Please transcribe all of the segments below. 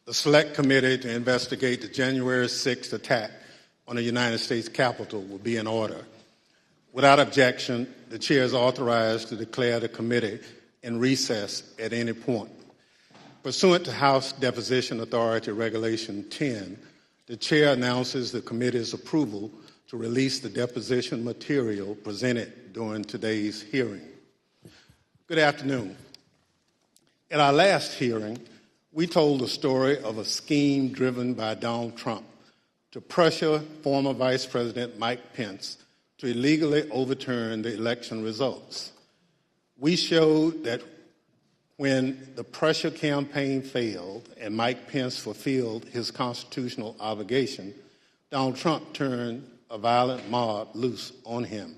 The Select Committee to investigate the January 6th attack on the United States Capitol will be in order. Without objection, the Chair is authorized to declare the committee in recess at any point. Pursuant to House Deposition Authority Regulation 10, the Chair announces the committee's approval to release the deposition material presented during today's hearing. Good afternoon. At our last hearing, we told the story of a scheme driven by Donald Trump to pressure former Vice President Mike Pence to illegally overturn the election results. We showed that when the pressure campaign failed and Mike Pence fulfilled his constitutional obligation, Donald Trump turned a violent mob loose on him.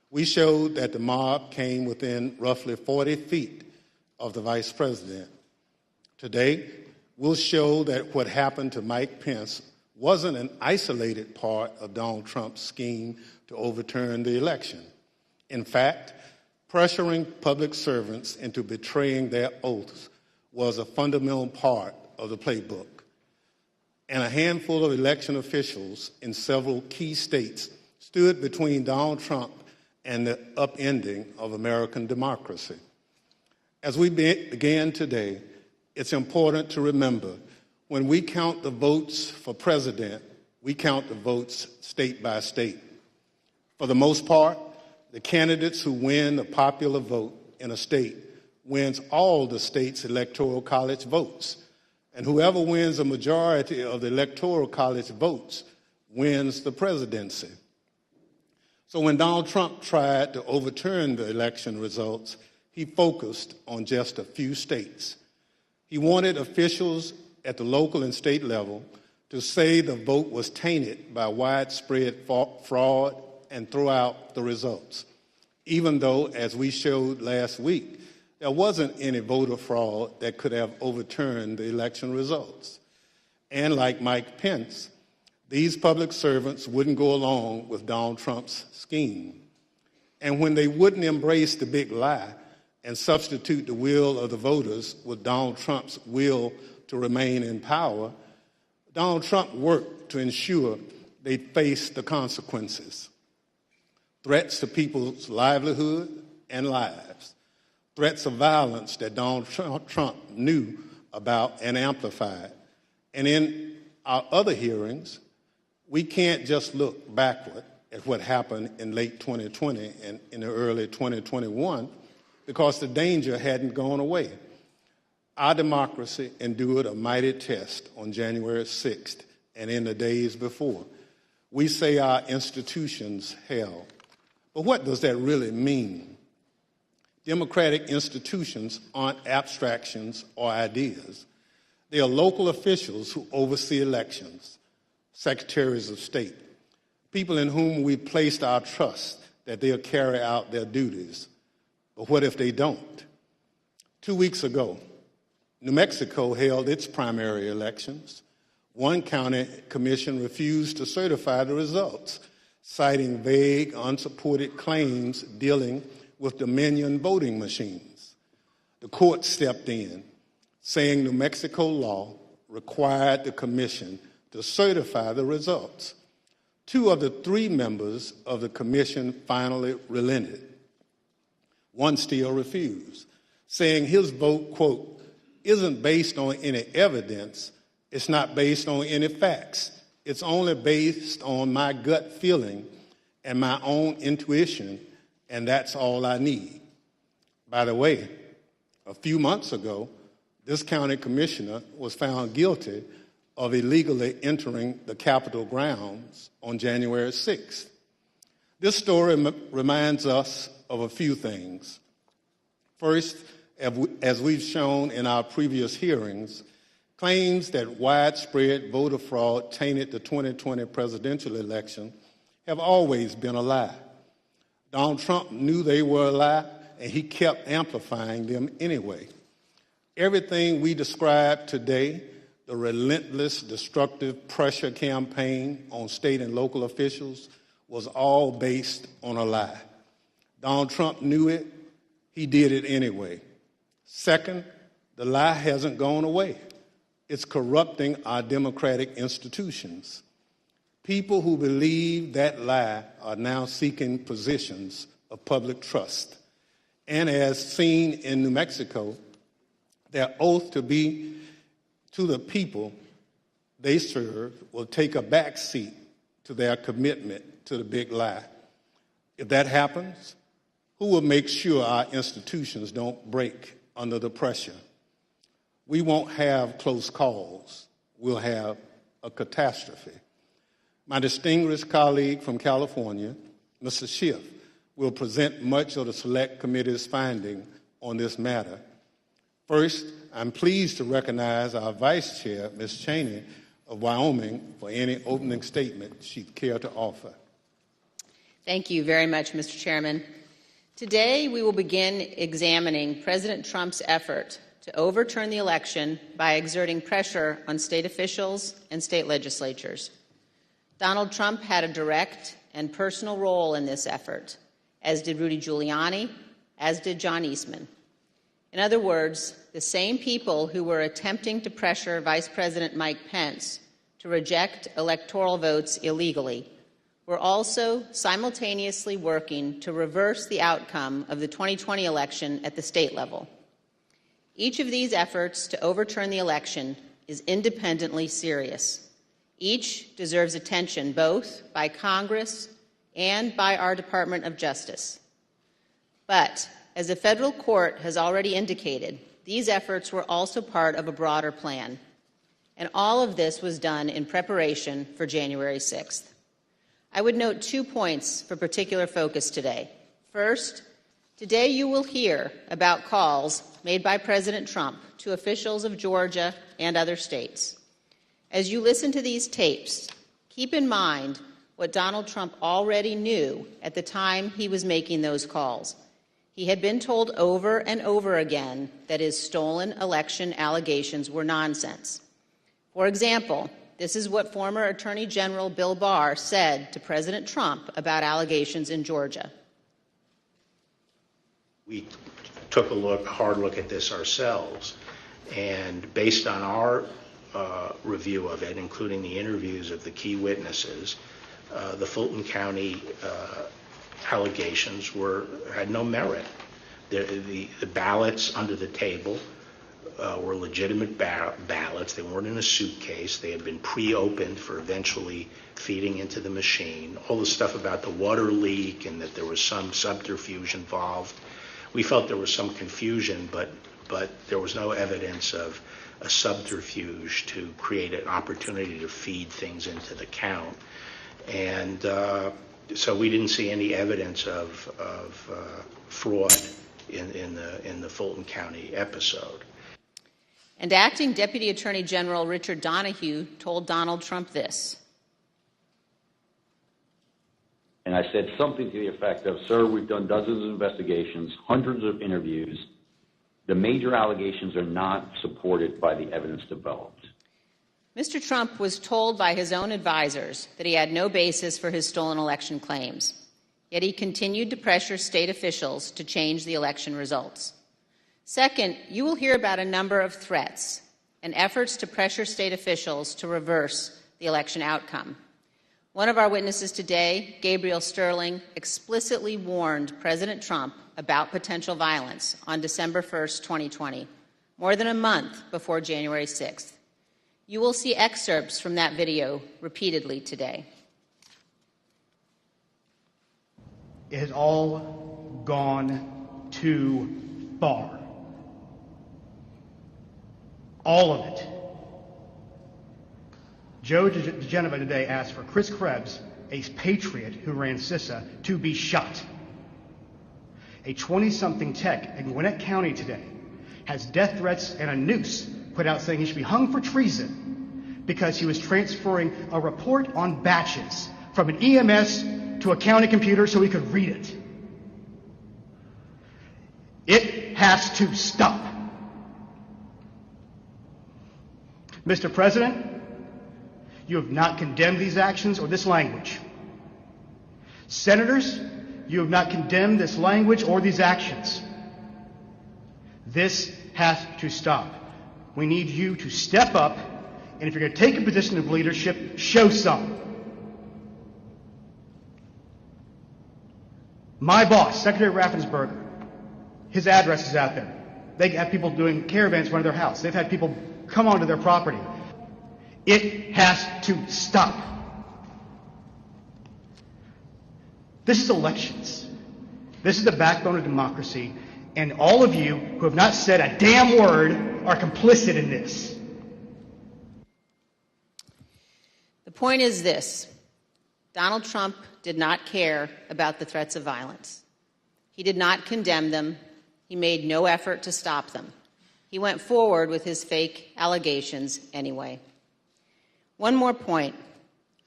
We showed that the mob came within roughly 40 feet of the Vice President. Today, we'll show that what happened to Mike Pence wasn't an isolated part of Donald Trump's scheme to overturn the election. In fact, pressuring public servants into betraying their oaths was a fundamental part of the playbook. And a handful of election officials in several key states stood between Donald Trump and the upending of American democracy. As we begin today, it's important to remember when we count the votes for president, we count the votes state by state. For the most part, the candidates who win the popular vote in a state wins all the state's electoral college votes. And whoever wins a majority of the electoral college votes wins the presidency. So when Donald Trump tried to overturn the election results, he focused on just a few states. He wanted officials at the local and state level to say the vote was tainted by widespread fraud and throw out the results, even though, as we showed last week, there wasn't any voter fraud that could have overturned the election results. And like Mike Pence, these public servants wouldn't go along with Donald Trump's scheme. And when they wouldn't embrace the big lie and substitute the will of the voters with Donald Trump's will to remain in power, Donald Trump worked to ensure they faced the consequences. Threats to people's livelihood and lives. Threats of violence that Donald Trump knew about and amplified. And in our other hearings, we can't just look backward at what happened in late 2020 and in the early 2021 because the danger hadn't gone away. Our democracy endured a mighty test on January 6th and in the days before. We say our institutions held. But what does that really mean? Democratic institutions aren't abstractions or ideas. They are local officials who oversee elections, secretaries of state, people in whom we placed our trust that they'll carry out their duties. But what if they don't? 2 weeks ago, New Mexico held its primary elections. One county commission refused to certify the results, citing vague, unsupported claims dealing with Dominion voting machines. The court stepped in, saying New Mexico law required the commission to certify the results. 2 of the 3 members of the commission finally relented. One still refused, saying his vote, quote, isn't based on any evidence, it's not based on any facts, it's only based on my gut feeling and my own intuition, and that's all I need. By the way, a few months ago, this county commissioner was found guilty of illegally entering the Capitol grounds on January 6th. This story reminds us of a few things. First, as we've shown in our previous hearings, claims that widespread voter fraud tainted the 2020 presidential election have always been a lie. Donald Trump knew they were a lie, and he kept amplifying them anyway. Everything we described today, the relentless, destructive pressure campaign on state and local officials, was all based on a lie. Donald Trump knew it. He did it anyway. Second, the lie hasn't gone away. It's corrupting our democratic institutions. People who believe that lie are now seeking positions of public trust. And as seen in New Mexico, their oath to be to the people they serve will take a back seat to their commitment to the big lie. If that happens, who will make sure our institutions don't break under the pressure? We won't have close calls. We'll have a catastrophe. My distinguished colleague from California, Mr. Schiff, will present much of the Select Committee's finding on this matter. First, I'm pleased to recognize our Vice Chair, Ms. Cheney of Wyoming, for any opening statement she'd care to offer. Thank you very much, Mr. Chairman. Today, we will begin examining President Trump's effort to overturn the election by exerting pressure on state officials and state legislatures. Donald Trump had a direct and personal role in this effort, as did Rudy Giuliani, as did John Eastman. In other words, the same people who were attempting to pressure Vice President Mike Pence to reject electoral votes illegally were also simultaneously working to reverse the outcome of the 2020 election at the state level. Each of these efforts to overturn the election is independently serious. Each deserves attention both by Congress and by our Department of Justice. But, as the federal court has already indicated, these efforts were also part of a broader plan. And all of this was done in preparation for January 6th. I would note 2 points for particular focus today. First, today you will hear about calls made by President Trump to officials of Georgia and other states. As you listen to these tapes, keep in mind what Donald Trump already knew at the time he was making those calls. He had been told over and over again that his stolen election allegations were nonsense. For example, this is what former Attorney General Bill Barr said to President Trump about allegations in Georgia. We took a hard look at this ourselves, and based on our review of it, including the interviews of the key witnesses, the Fulton County allegations had no merit. The ballots under the table were legitimate ballots. They weren't in a suitcase. They had been pre-opened for eventually feeding into the machine. All the stuff about the water leak and that there was some subterfuge involved. We felt there was some confusion, but there was no evidence of a subterfuge to create an opportunity to feed things into the count. And so we didn't see any evidence of fraud in the Fulton County episode. And Acting Deputy Attorney General Richard Donahue told Donald Trump this. And I said something to the effect of, sir, we've done dozens of investigations, hundreds of interviews. The major allegations are not supported by the evidence developed. Mr. Trump was told by his own advisors that he had no basis for his stolen election claims. Yet he continued to pressure state officials to change the election results. Second, you will hear about a number of threats and efforts to pressure state officials to reverse the election outcome. One of our witnesses today, Gabriel Sterling, explicitly warned President Trump about potential violence on December 1st, 2020, more than a month before January 6th. You will see excerpts from that video repeatedly today. It has all gone too far. All of it. Joe DeGenova today asked for Chris Krebs, a patriot who ran CISA, to be shot. A 20-something tech in Gwinnett County today has death threats and a noose put out saying he should be hung for treason because he was transferring a report on batches from an EMS to a county computer so he could read it. It has to stop. Mr. President, you have not condemned these actions or this language. Senators, you have not condemned this language or these actions. This has to stop. We need you to step up, and if you're going to take a position of leadership, show some. My boss, Secretary Raffensperger, his address is out there. They have people doing caravans in front of their house. They've had people come onto their property. It has to stop. This is elections. This is the backbone of democracy, and all of you who have not said a damn word are complicit in this. The point is this: Donald Trump did not care about the threats of violence. He did not condemn them. He made no effort to stop them. He went forward with his fake allegations anyway. One more point.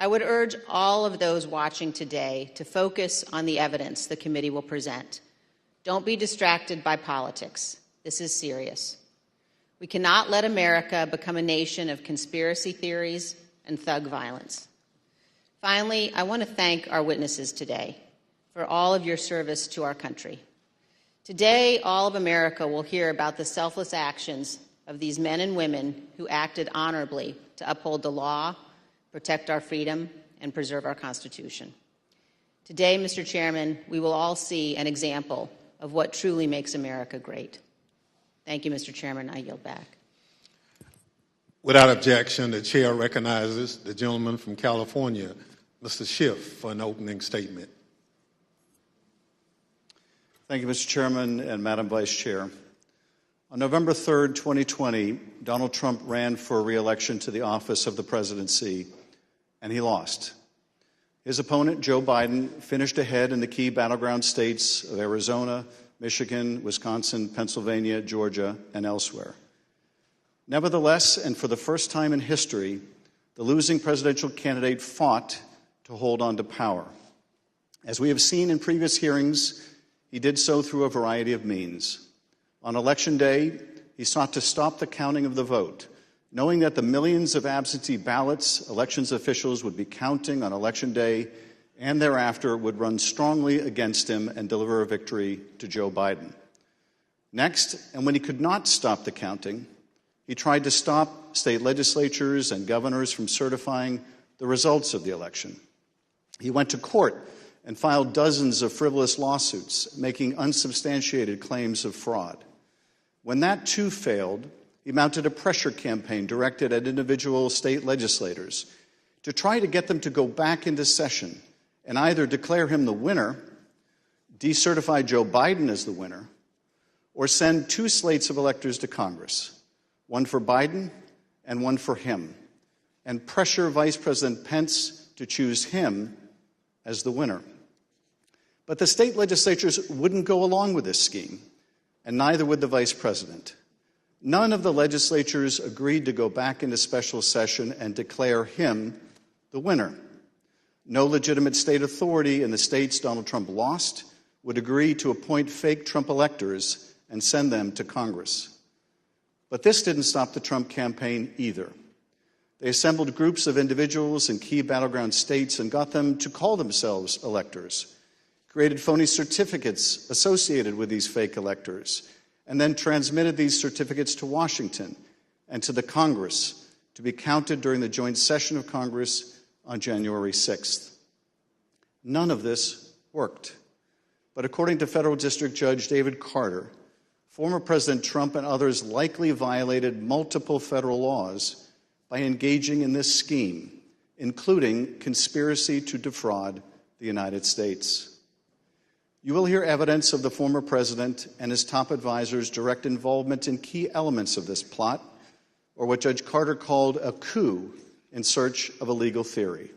I would urge all of those watching today to focus on the evidence the committee will present. Don't be distracted by politics. This is serious. We cannot let America become a nation of conspiracy theories and thug violence. Finally, I want to thank our witnesses today for all of your service to our country. Today, all of America will hear about the selfless actions of these men and women who acted honorably to uphold the law, protect our freedom, and preserve our Constitution. Today, Mr. Chairman, we will all see an example of what truly makes America great. Thank you, Mr. Chairman. I yield back. Without objection, the chair recognizes the gentleman from California, Mr. Schiff, for an opening statement. Thank you, Mr. Chairman and Madam Vice Chair. On November 3rd, 2020, Donald Trump ran for re-election to the office of the presidency, and he lost. His opponent, Joe Biden, finished ahead in the key battleground states of Arizona, Michigan, Wisconsin, Pennsylvania, Georgia, and elsewhere. Nevertheless, and for the first time in history, the losing presidential candidate fought to hold on to power. As we have seen in previous hearings, he did so through a variety of means. On Election Day, he sought to stop the counting of the vote, knowing that the millions of absentee ballots elections officials would be counting on Election Day and thereafter would run strongly against him and deliver a victory to Joe Biden. Next, and when he could not stop the counting, he tried to stop state legislatures and governors from certifying the results of the election. He went to court and filed dozens of frivolous lawsuits, making unsubstantiated claims of fraud. When that too failed, he mounted a pressure campaign directed at individual state legislators to try to get them to go back into session and either declare him the winner, decertify Joe Biden as the winner, or send two slates of electors to Congress, one for Biden and one for him, and pressure Vice President Pence to choose him as the winner. But the state legislatures wouldn't go along with this scheme, and neither would the vice president. None of the legislatures agreed to go back into special session and declare him the winner. No legitimate state authority in the states Donald Trump lost would agree to appoint fake Trump electors and send them to Congress. But this didn't stop the Trump campaign either. They assembled groups of individuals in key battleground states and got them to call themselves electors, created phony certificates associated with these fake electors, and then transmitted these certificates to Washington and to the Congress to be counted during the joint session of Congress on January 6th. None of this worked. But according to Federal District Judge David Carter, former President Trump and others likely violated multiple federal laws by engaging in this scheme, including conspiracy to defraud the United States. You will hear evidence of the former president and his top advisors' direct involvement in key elements of this plot, or what Judge Carter called a coup in search of a legal theory.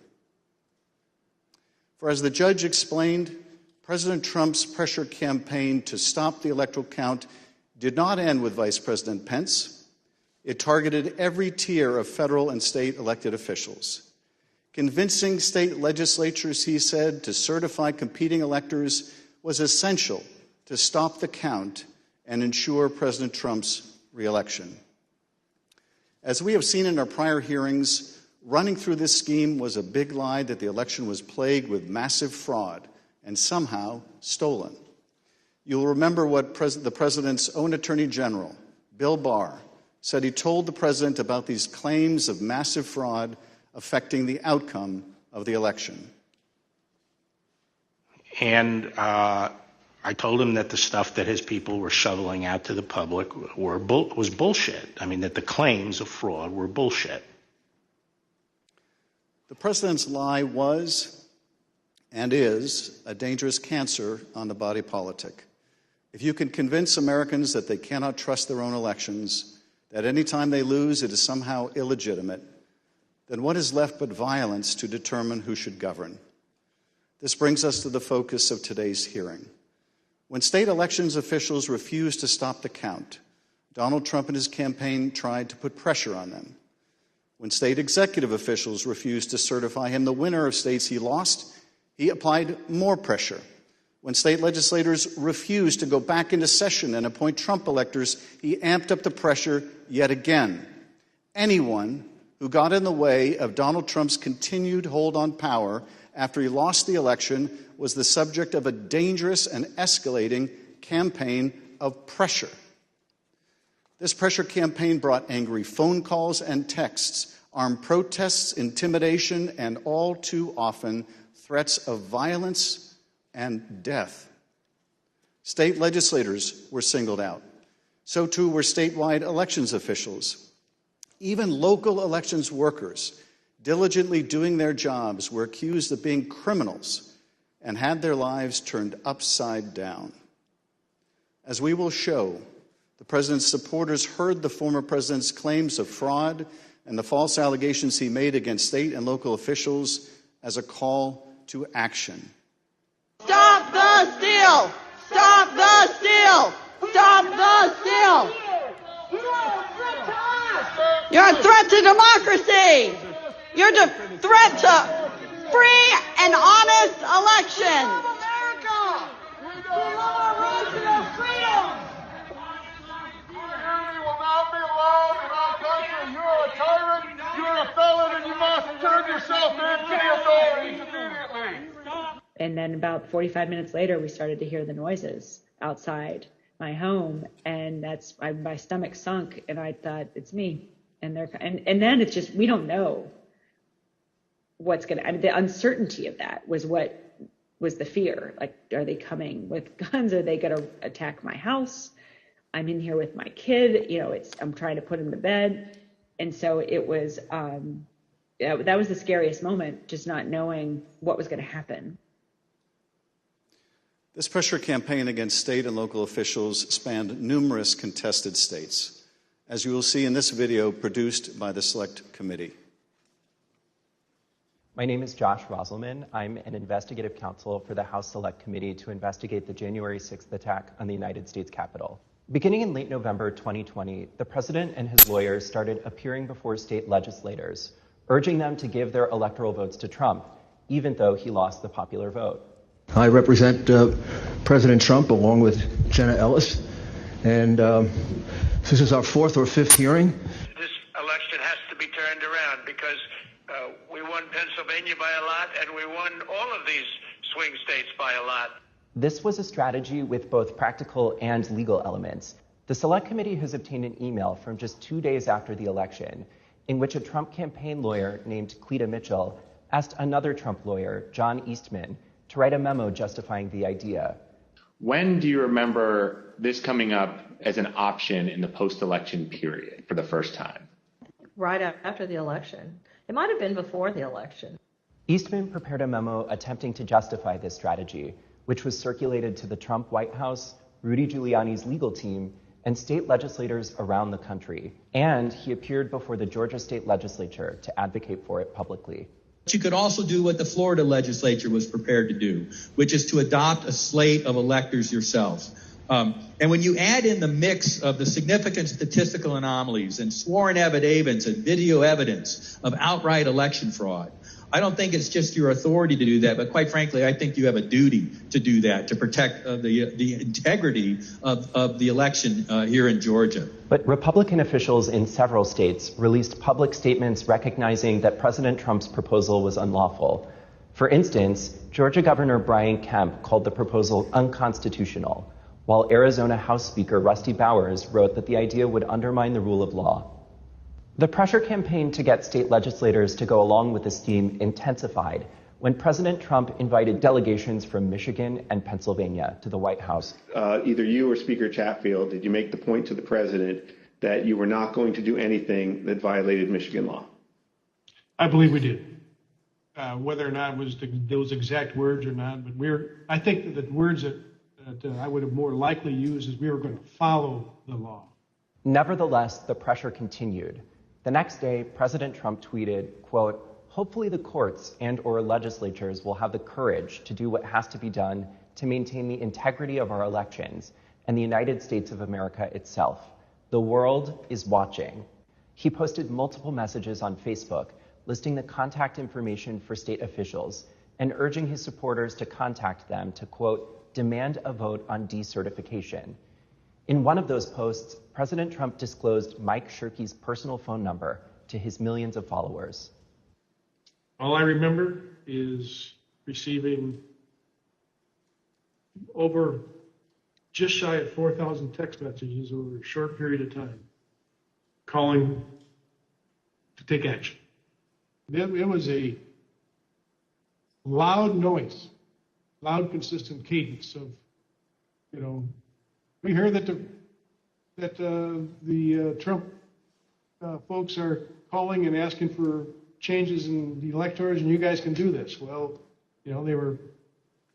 For as the judge explained, President Trump's pressure campaign to stop the electoral count did not end with Vice President Pence. It targeted every tier of federal and state elected officials. Convincing state legislatures, he said, to certify competing electors was essential to stop the count and ensure President Trump's reelection. As we have seen in our prior hearings, running through this scheme was a big lie that the election was plagued with massive fraud and somehow stolen. You'll remember what the president's own Attorney General, Bill Barr, said he told the president about these claims of massive fraud affecting the outcome of the election. And I told him that the stuff that his people were shoveling out to the public was bullshit. I mean, that the claims of fraud were bullshit. The president's lie was and is a dangerous cancer on the body politic. If you can convince Americans that they cannot trust their own elections, that any time they lose it is somehow illegitimate, then what is left but violence to determine who should govern? This brings us to the focus of today's hearing. When state elections officials refused to stop the count, Donald Trump and his campaign tried to put pressure on them. When state executive officials refused to certify him the winner of states he lost, he applied more pressure. When state legislators refused to go back into session and appoint Trump electors, he amped up the pressure yet again. Anyone who got in the way of Donald Trump's continued hold on power after he lost the election was the subject of a dangerous and escalating campaign of pressure. This pressure campaign brought angry phone calls and texts, armed protests, intimidation, and all too often threats of violence and death. State legislators were singled out. So too were statewide elections officials. Even local elections workers, diligently doing their jobs, were accused of being criminals and had their lives turned upside down. As we will show, the president's supporters heard the former president's claims of fraud and the false allegations he made against state and local officials as a call to action. Stop the steal! Stop the steal! Stop the steal! You're a threat to democracy! You're a threat to free and honest elections! You're a tyrant, you're a felon, and you must turn yourself in to the authorities immediately! And then about 45 minutes later, we started to hear the noises outside my home, and my stomach sunk, and I thought, it's me. And then it's just, we don't know what's going to, I mean, the uncertainty of that was what was the fear. Like, are they coming with guns? Are they going to attack my house? I'm in here with my kid, I'm trying to put him to bed. And so it was, that was the scariest moment, just not knowing what was going to happen. This pressure campaign against state and local officials spanned numerous contested states, as you will see in this video produced by the Select Committee. My name is Josh Roselman. I'm an investigative counsel for the House Select Committee to investigate the January 6th attack on the United States Capitol. Beginning in late November 2020, the president and his lawyers started appearing before state legislators, urging them to give their electoral votes to Trump, even though he lost the popular vote. I represent President Trump along with Jenna Ellis, and this is our fourth or fifth hearing. This election has to be turned around because we won Pennsylvania by a lot, and we won all of these swing states by a lot. This was a strategy with both practical and legal elements. The Select Committee has obtained an email from just 2 days after the election in which a Trump campaign lawyer named Cleta Mitchell asked another Trump lawyer, John Eastman, to write a memo justifying the idea. When do you remember this coming up as an option in the post-election period for the first time? Right after the election. It might have been before the election. Eastman prepared a memo attempting to justify this strategy, which was circulated to the Trump White House, Rudy Giuliani's legal team, and state legislators around the country. And he appeared before the Georgia State Legislature to advocate for it publicly. You could also do what the Florida legislature was prepared to do, which is to adopt a slate of electors yourselves. And when you add in the mix of the significant statistical anomalies and sworn affidavits and video evidence of outright election fraud, I don't think it's just your authority to do that, but quite frankly, I think you have a duty to do that, to protect the integrity of the election here in Georgia. But Republican officials in several states released public statements recognizing that President Trump's proposal was unlawful. For instance, Georgia Governor Brian Kemp called the proposal unconstitutional, while Arizona House Speaker Rusty Bowers wrote that the idea would undermine the rule of law. The pressure campaign to get state legislators to go along with this theme intensified when President Trump invited delegations from Michigan and Pennsylvania to the White House. Either you or Speaker Chatfield, did you make the point to the president that you were not going to do anything that violated Michigan law? I believe we did. Whether or not it was those exact words or not, but I think that the words that I would have more likely used is we were going to follow the law. Nevertheless, the pressure continued. The next day, President Trump tweeted, quote, "Hopefully the courts and/or legislatures will have the courage to do what has to be done to maintain the integrity of our elections and the United States of America itself. The world is watching." He posted multiple messages on Facebook listing the contact information for state officials and urging his supporters to contact them to, quote, "demand a vote on decertification." In one of those posts, President Trump disclosed Mike Shirkey's personal phone number to his millions of followers. All I remember is receiving over just shy of 4,000 text messages over a short period of time, calling to take action. It was a loud noise, loud, consistent cadence of, we heard that the Trump folks are calling and asking for changes in the electors, and you guys can do this. Well, they were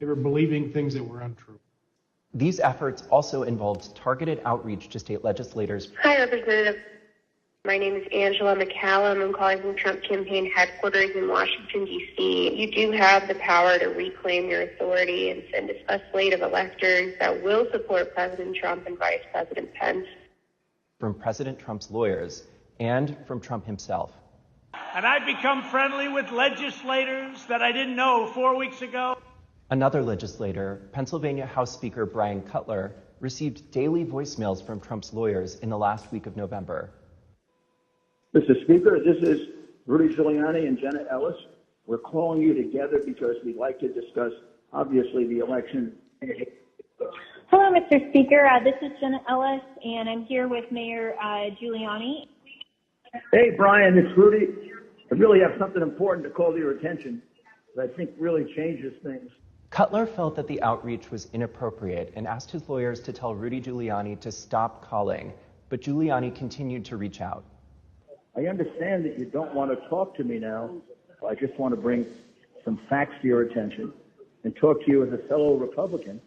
believing things that were untrue. These efforts also involved targeted outreach to state legislators. Hi, Representative. My name is Angela McCallum. I'm calling from Trump campaign headquarters in Washington, D.C. You do have the power to reclaim your authority and send a slate of electors that will support President Trump and Vice President Pence. From President Trump's lawyers and from Trump himself. And I've become friendly with legislators that I didn't know 4 weeks ago. Another legislator, Pennsylvania House Speaker Brian Cutler, received daily voicemails from Trump's lawyers in the last week of November. Mr. Speaker, this is Rudy Giuliani and Jenna Ellis. We're calling you together because we'd like to discuss, obviously, the election. Hello, Mr. Speaker. This is Jenna Ellis, and I'm here with Mayor Giuliani. Hey, Brian, it's Rudy. I really have something important to call to your attention that I think really changes things. Cutler felt that the outreach was inappropriate and asked his lawyers to tell Rudy Giuliani to stop calling, but Giuliani continued to reach out. I understand that you don't want to talk to me now. I just want to bring some facts to your attention and talk to you as a fellow Republican.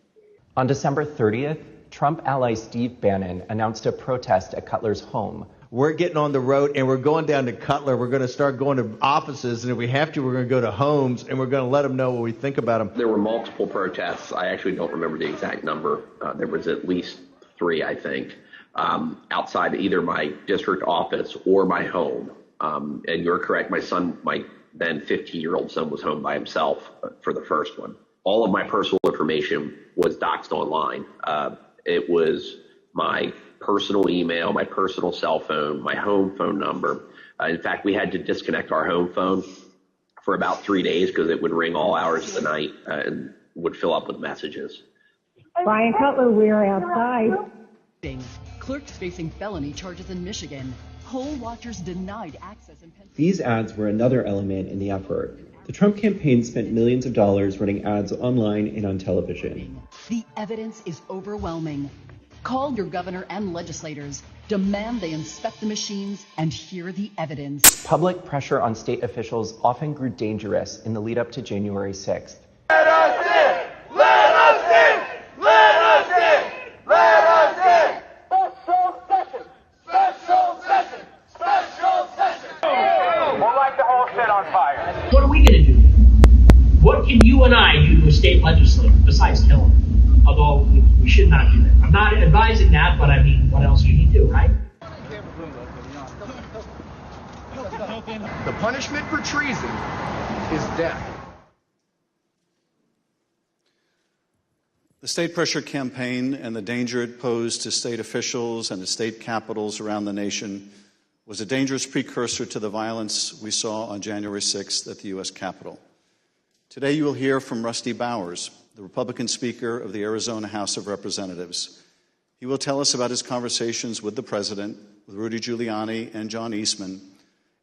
On December 30th, Trump ally Steve Bannon announced a protest at Cutler's home. We're getting on the road and we're going down to Cutler. We're going to start going to offices, and if we have to, we're going to go to homes, and we're going to let them know what we think about them. There were multiple protests. I actually don't remember the exact number. There was at least 3, I think. Outside either my district office or my home. And you're correct, my son, my then 15-year-old son, was home by himself for the first one. All of my personal information was doxed online. It was my personal email, my personal cell phone, my home phone number. In fact, we had to disconnect our home phone for about 3 days because it would ring all hours of the night and would fill up with messages. Brian Cutler, we're outside. Clerks facing felony charges in Michigan. Poll watchers denied access in Pennsylvania. These ads were another element in the effort. The Trump campaign spent millions of dollars running ads online and on television. The evidence is overwhelming. Call your governor and legislators. Demand they inspect the machines and hear the evidence. Public pressure on state officials often grew dangerous in the lead up to January 6th. Let us in! Let us in! Let us in! Let us in! Special session! Special session! Special session! We'll light the whole shit on fire. What are we going to do? What can you and I do to a state legislator besides kill him? Although we should not do that. I'm not advising that, but I mean, what else can you do, right? The punishment for treason is death. The state pressure campaign and the danger it posed to state officials and the state capitals around the nation was a dangerous precursor to the violence we saw on January 6th at the U.S. Capitol. Today you will hear from Rusty Bowers, the Republican Speaker of the Arizona House of Representatives. He will tell us about his conversations with the President, with Rudy Giuliani and John Eastman,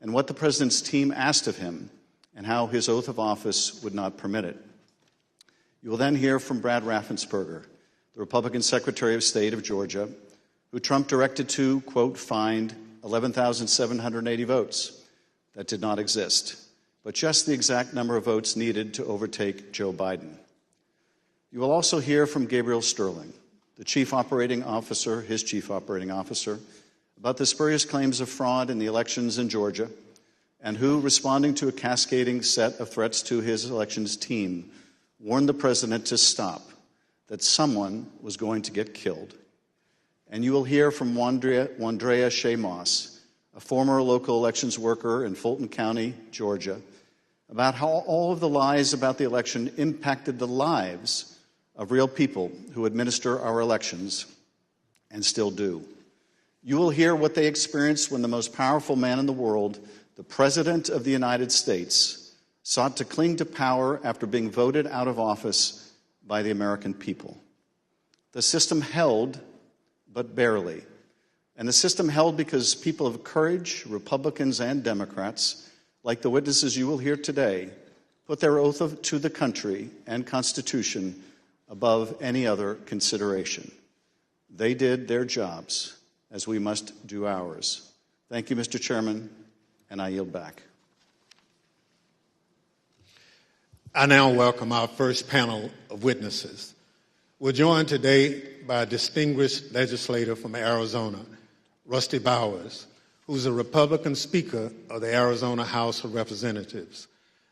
and what the President's team asked of him, and how his oath of office would not permit it. You will then hear from Brad Raffensperger, the Republican Secretary of State of Georgia, who Trump directed to, quote, find 11,780 votes that did not exist, but just the exact number of votes needed to overtake Joe Biden. You will also hear from Gabriel Sterling, the chief operating officer, his chief operating officer, about the spurious claims of fraud in the elections in Georgia, and who, responding to a cascading set of threats to his elections team, warned the president to stop, that someone was going to get killed. And you will hear from Wandrea Shea Moss, a former local elections worker in Fulton County, Georgia, about how all of the lies about the election impacted the lives of real people who administer our elections and still do. You will hear what they experienced when the most powerful man in the world, the President of the United States, sought to cling to power after being voted out of office by the American people. The system held, but barely. And the system held because people of courage, Republicans and Democrats, like the witnesses you will hear today, put their oath to the country and Constitution above any other consideration. They did their jobs, as we must do ours. Thank you, Mr. Chairman, and I yield back. I now welcome our first panel of witnesses. We're joined today by a distinguished legislator from Arizona, Rusty Bowers, who's a Republican Speaker of the Arizona House of Representatives.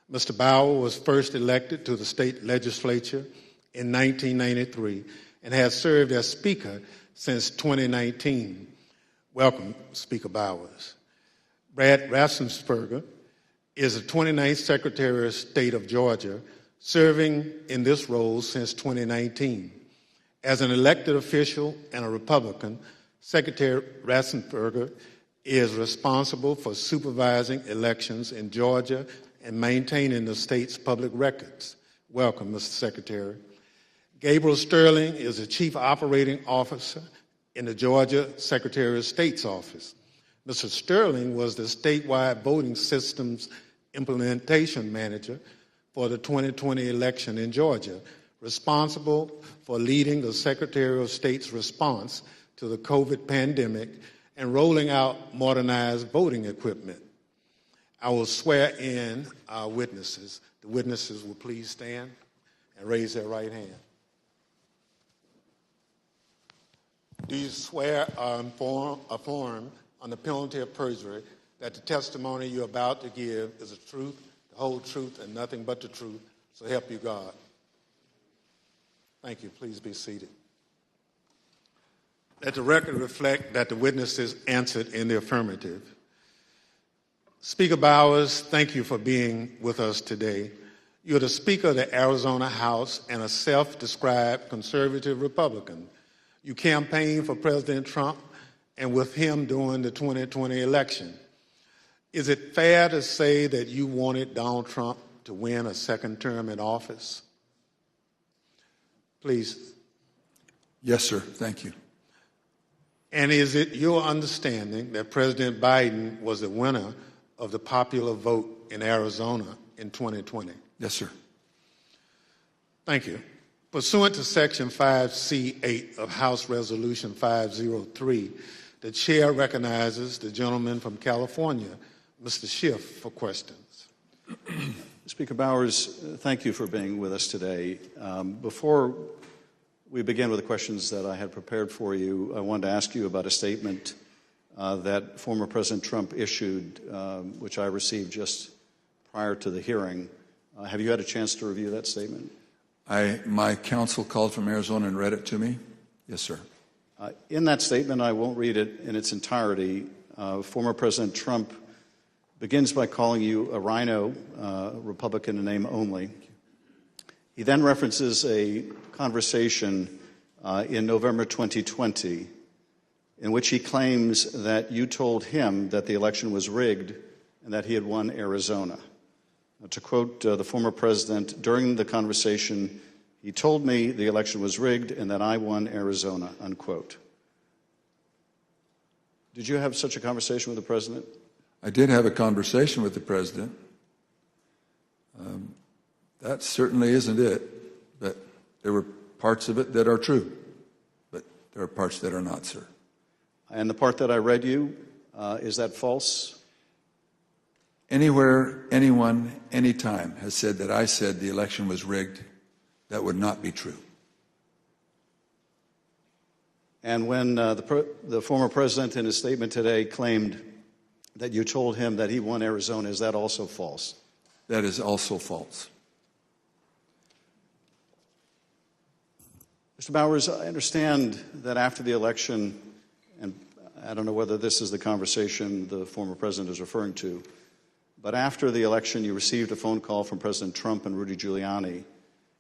Mr. Bowers was first elected to the state legislature in 1993 and has served as Speaker since 2019. Welcome, Speaker Bowers. Brad Raffensperger is the 29th Secretary of State of Georgia, serving in this role since 2019. As an elected official and a Republican, Secretary Raffensperger is responsible for supervising elections in Georgia and maintaining the state's public records. Welcome, Mr. Secretary. Gabriel Sterling is the Chief Operating Officer in the Georgia Secretary of State's office. Mr. Sterling was the statewide voting systems implementation manager for the 2020 election in Georgia, responsible for leading the Secretary of State's response to the COVID pandemic and rolling out modernized voting equipment. I will swear in our witnesses. The witnesses will please stand and raise their right hand. Do you swear or affirm on the penalty of perjury that the testimony you're about to give is the truth, the whole truth, and nothing but the truth, so help you God? Thank you. Please be seated. Let the record reflect that the witnesses answered in the affirmative. Speaker Bowers, thank you for being with us today. You're the Speaker of the Arizona House and a self-described conservative Republican. You campaigned for President Trump and with him during the 2020 election. Is it fair to say that you wanted Donald Trump to win a second term in office? Please. Yes, sir. Thank you. And is it your understanding that President Biden was the winner of the popular vote in Arizona in 2020? Yes, sir. Thank you. Pursuant to Section 5C8 of House Resolution 503, the chair recognizes the gentleman from California, Mr. Schiff, for questions. Speaker Bowers, thank you for being with us today. Before we begin with the questions that I had prepared for you, I wanted to ask you about a statement that former President Trump issued, which I received just prior to the hearing. Have you had a chance to review that statement? My counsel called from Arizona and read it to me. Yes, sir. In that statement, I won't read it in its entirety. Former President Trump begins by calling you a rhino, Republican in name only. He then references a conversation in November 2020 in which he claims that you told him that the election was rigged and that he had won Arizona. To quote the former president, during the conversation, He told me the election was rigged and that I won Arizona, unquote. Did you have such a conversation with the president? I did have a conversation with the president. That certainly isn't it, but there were parts of it that are true, but there are parts that are not, sir. And the part that I read you, is that false? Anywhere, anyone, anytime has said that I said the election was rigged, that would not be true. And when the former president in his statement today claimed that you told him that he won Arizona, is that also false? That is also false. Mr. Bowers, I understand that after the election, and I don't know whether this is the conversation the former president is referring to, but after the election you received a phone call from President Trump and Rudy Giuliani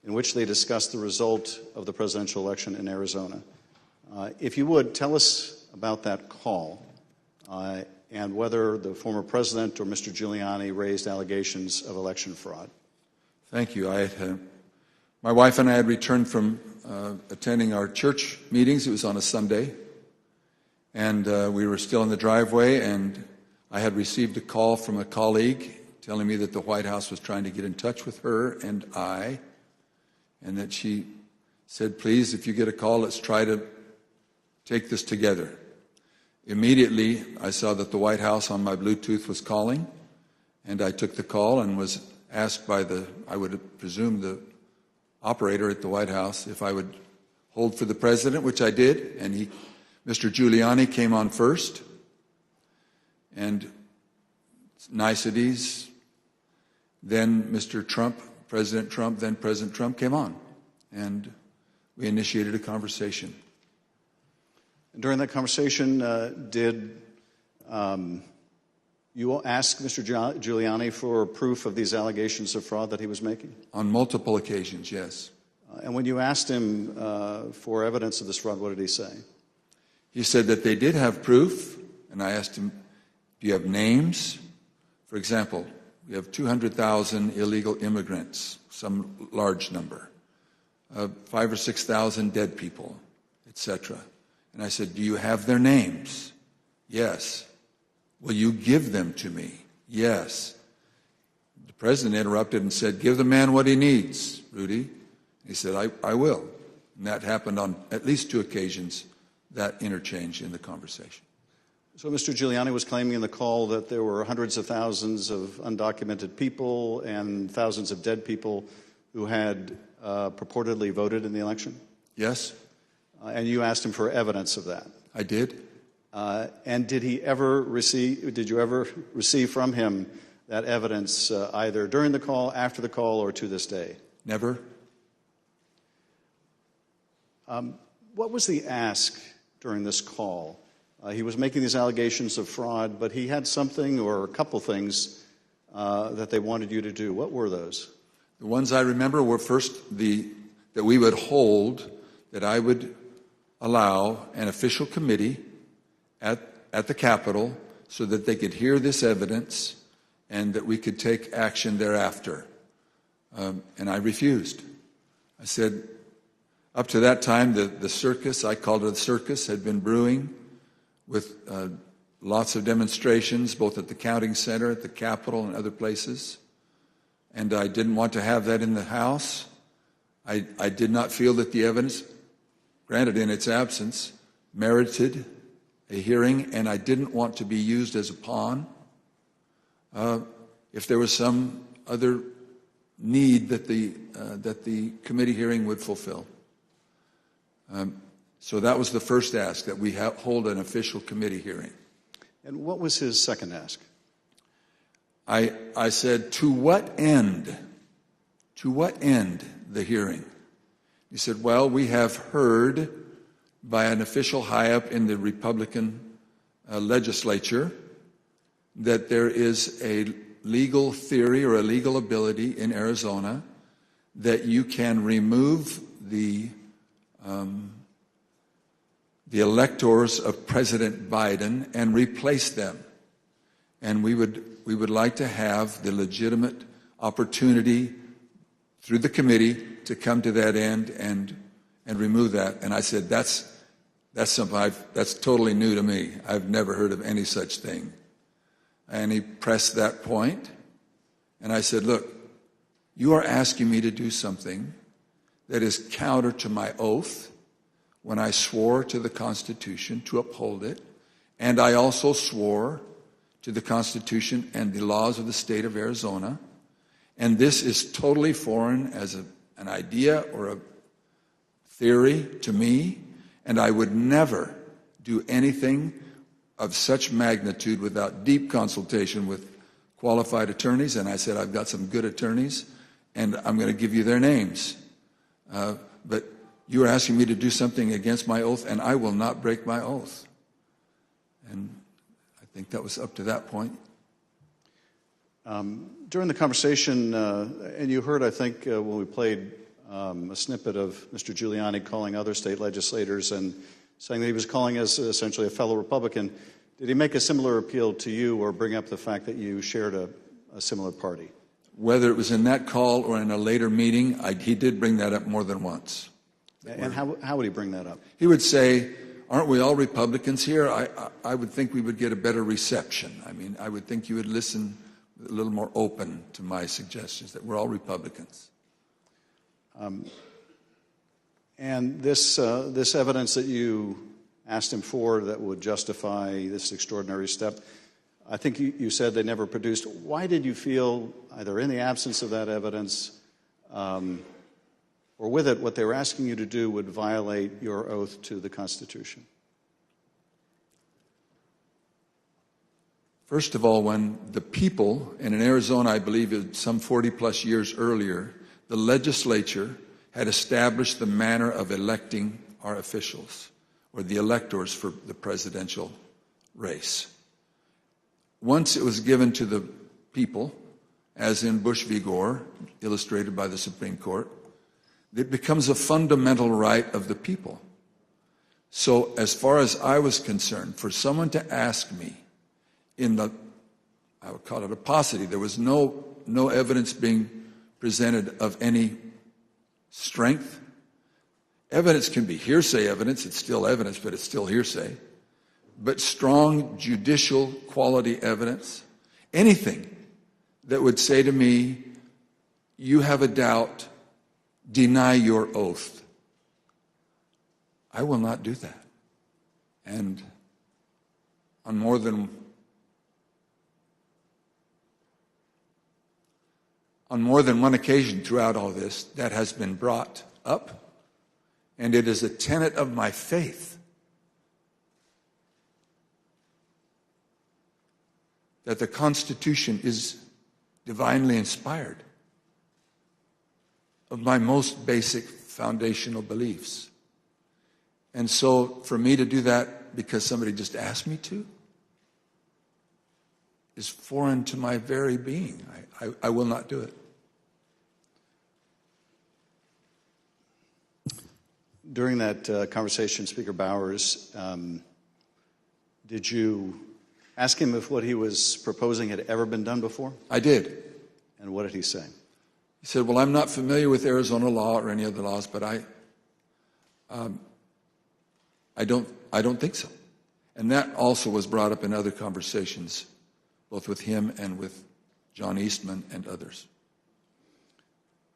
in which they discussed the result of the presidential election in Arizona. If you would, tell us about that call and whether the former president or Mr. Giuliani raised allegations of election fraud. Thank you. My wife and I had returned from attending our church meetings. It was on a Sunday, and we were still in the driveway, and I had received a call from a colleague telling me that the White House was trying to get in touch with her and I, and that she said, please, if you get a call, let's try to take this together. Immediately, I saw that the White House on my Bluetooth was calling, and I took the call and was asked by I would presume the operator at the White House if I would hold for the president, which I did, and Mr. Giuliani came on first, and niceties. Then Mr. Trump, President Trump, then President Trump came on, and we initiated a conversation. During that conversation, did you ask Mr. Giuliani for proof of these allegations of fraud that he was making? On multiple occasions, yes. And when you asked him for evidence of this fraud, what did he say? He said that they did have proof, and I asked him, do you have names? For example, we have 200,000 illegal immigrants, some large number, 5,000 or 6,000 dead people, etc. And I said, do you have their names? Yes. Will you give them to me? Yes. The president interrupted and said, give the man what he needs, Rudy. He said, I will. And that happened on at least 2 occasions, that interchange in the conversation. So Mr. Giuliani was claiming in the call that there were hundreds of thousands of undocumented people and thousands of dead people who had purportedly voted in the election? Yes. And you asked him for evidence of that? I did. And did you ever receive from him that evidence either during the call, after the call, or to this day? Never. What was the ask during this call? He was making these allegations of fraud, but he had something or a couple things that they wanted you to do. What were those? The ones I remember were first that we would hold, that I would allow an official committee at the Capitol so that they could hear this evidence and that we could take action thereafter. And I refused. I said, up to that time, the circus, I called it a circus, had been brewing with lots of demonstrations, both at the counting center, at the Capitol, and other places. And I didn't want to have that in the House. I did not feel that the evidence, granted in its absence, merited a hearing, and I didn't want to be used as a pawn if there was some other need that the committee hearing would fulfill. So that was the first ask, that we hold an official committee hearing. And what was his second ask? I said, to what end? To what end the hearing? He said, well, we have heard by an official high up in the Republican legislature that there is a legal theory or a legal ability in Arizona that you can remove the electors of President Biden and replace them. And we would like to have the legitimate opportunity through the committee to come to that end and remove that. And I said, that's something that's totally new to me. I've never heard of any such thing. And he pressed that point, and I said, look, you are asking me to do something that is counter to my oath when I swore to the Constitution to uphold it, and I also swore to the Constitution and the laws of the state of Arizona, and this is totally foreign as an idea or a theory to me, and I would never do anything of such magnitude without deep consultation with qualified attorneys. And I said, I've got some good attorneys, and I'm going to give you their names. But you are asking me to do something against my oath, and I will not break my oath. And I think that was up to that point. During the conversation, and you heard, I think, when we played a snippet of Mr. Giuliani calling other state legislators and saying that he was calling us essentially a fellow Republican, did he make a similar appeal to you or bring up the fact that you shared a similar party? Whether it was in that call or in a later meeting, he did bring that up more than once. And how would he bring that up? He would say, aren't we all Republicans here? I would think we would get a better reception. I mean, I would think you would listen a little more open to my suggestions, that we're all Republicans. And this evidence that you asked him for that would justify this extraordinary step, I think you said they never produced. Why did you feel, either in the absence of that evidence or with it, what they were asking you to do would violate your oath to the Constitution? First of all, when the people, and in Arizona, I believe it's some 40 plus years earlier, the legislature had established the manner of electing our officials, or the electors for the presidential race. Once it was given to the people, as in Bush v. Gore, illustrated by the Supreme Court, it becomes a fundamental right of the people. So as far as I was concerned, for someone to ask me in the, I would call it a paucity, there was no evidence being presented of any strength. Evidence can be hearsay evidence, it's still evidence, but it's still hearsay. But strong judicial quality evidence, anything that would say to me, you have a doubt, deny your oath. I will not do that. And on more than one occasion throughout all this, that has been brought up, and it is a tenet of my faith that the Constitution is divinely inspired of my most basic foundational beliefs. And so for me to do that because somebody just asked me to is foreign to my very being. I will not do it. During that conversation, Speaker Bowers, did you ask him if what he was proposing had ever been done before? I did. And what did he say? He said, well, I'm not familiar with Arizona law or any other laws, but I don't think so. And that also was brought up in other conversations, both with him and with John Eastman and others.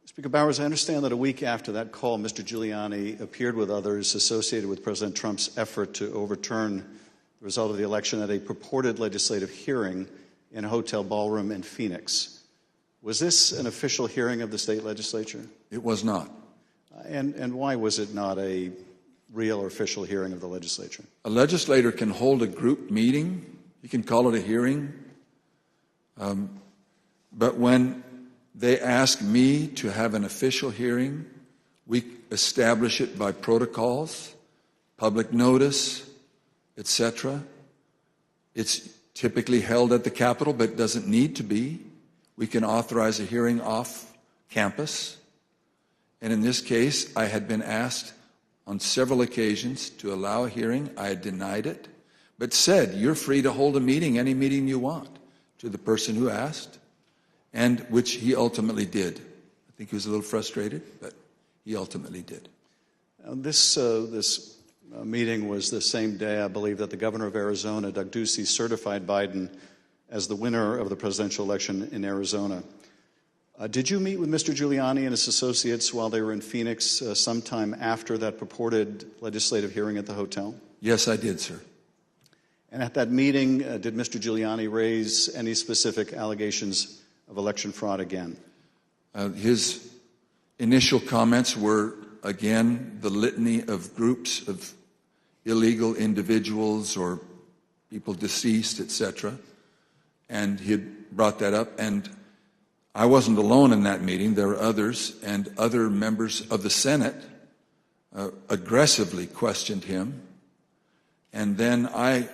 Speaker Bowers, I understand that a week after that call, Mr. Giuliani appeared with others associated with President Trump's effort to overturn the result of the election at a purported legislative hearing in a hotel ballroom in Phoenix. Was this an official hearing of the state legislature? It was not. And why was it not a real or official hearing of the legislature? A legislator can hold a group meeting. You can call it a hearing. But when they ask me to have an official hearing, we establish it by protocols, public notice, etc. It's typically held at the Capitol, but it doesn't need to be. We can authorize a hearing off campus. And in this case, I had been asked on several occasions to allow a hearing. I had denied it, but said, you're free to hold a meeting, any meeting you want, to the person who asked, and which he ultimately did. I think he was a little frustrated, but he ultimately did. This meeting was the same day, I believe, that the governor of Arizona, Doug Ducey, certified Biden as the winner of the presidential election in Arizona. Did you meet with Mr. Giuliani and his associates while they were in Phoenix sometime after that purported legislative hearing at the hotel? Yes, I did, sir. And at that meeting, did Mr. Giuliani raise any specific allegations of election fraud again? His initial comments were, again, the litany of groups of illegal individuals or people deceased, etc. And he had brought that up. And I wasn't alone in that meeting. There were others, and other members of the Senate aggressively questioned him. And then I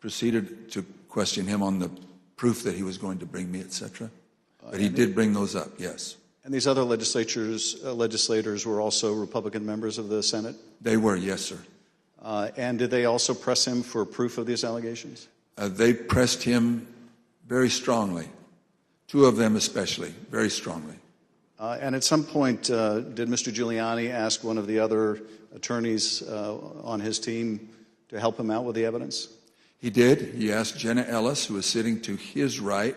proceeded to question him on the proof that he was going to bring me, etc. But he did bring those up, yes. And these other legislators were also Republican members of the Senate? They were, yes, sir. And did they also press him for proof of these allegations? They pressed him very strongly. Two of them especially, very strongly. And at some point, did Mr. Giuliani ask one of the other attorneys on his team to help him out with the evidence? He did. He asked Jenna Ellis, who was sitting to his right.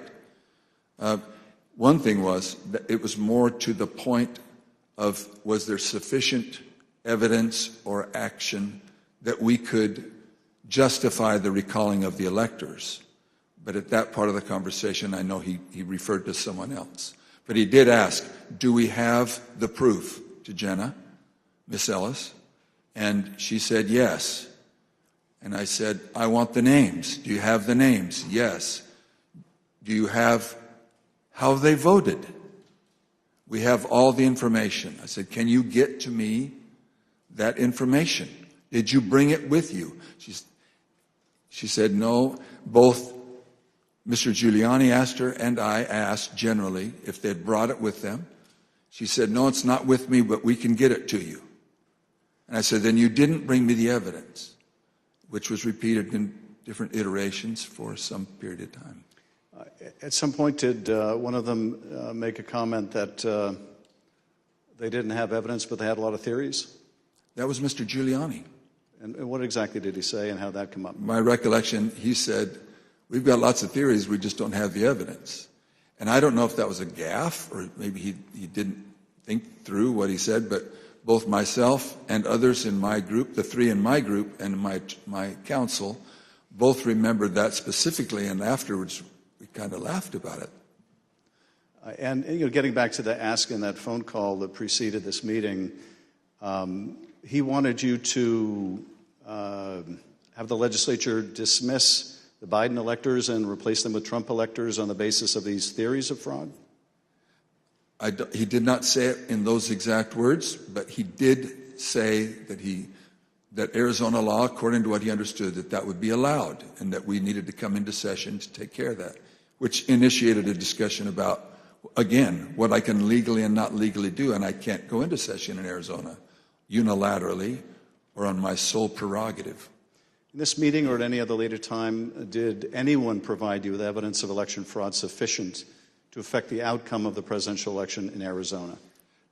One thing was that it was more to the point of, was there sufficient evidence or action that we could justify the recalling of the electors? But at that part of the conversation, I know he referred to someone else. But he did ask, do we have the proof, to Jenna, Miss Ellis? And she said, yes. And I said, I want the names. Do you have the names? Yes. Do you have how they voted? We have all the information. I said, can you get to me that information? Did you bring it with you? She said, no. Both Mr. Giuliani asked her and I asked generally if they'd brought it with them. She said, no, it's not with me, but we can get it to you. And I said, then you didn't bring me the evidence, which was repeated in different iterations for some period of time. At some point, did one of them make a comment that they didn't have evidence, but they had a lot of theories? That was Mr. Giuliani. And what exactly did he say, and how did that come up? My recollection, he said, we've got lots of theories, we just don't have the evidence. And I don't know if that was a gaffe, or maybe he didn't think through what he said, but both myself and others in my group, the three in my group and my council, both remembered that specifically, and afterwards we kind of laughed about it. And getting back to the ask in that phone call that preceded this meeting, he wanted you to have the legislature dismiss the Biden electors and replace them with Trump electors on the basis of these theories of fraud? He did not say it in those exact words, but he did say that Arizona law, according to what he understood, that would be allowed, and that we needed to come into session to take care of that, which initiated a discussion about, again, what I can legally and not legally do, and I can't go into session in Arizona unilaterally or on my sole prerogative. In this meeting or at any other later time, did anyone provide you with evidence of election fraud sufficient to affect the outcome of the presidential election in Arizona?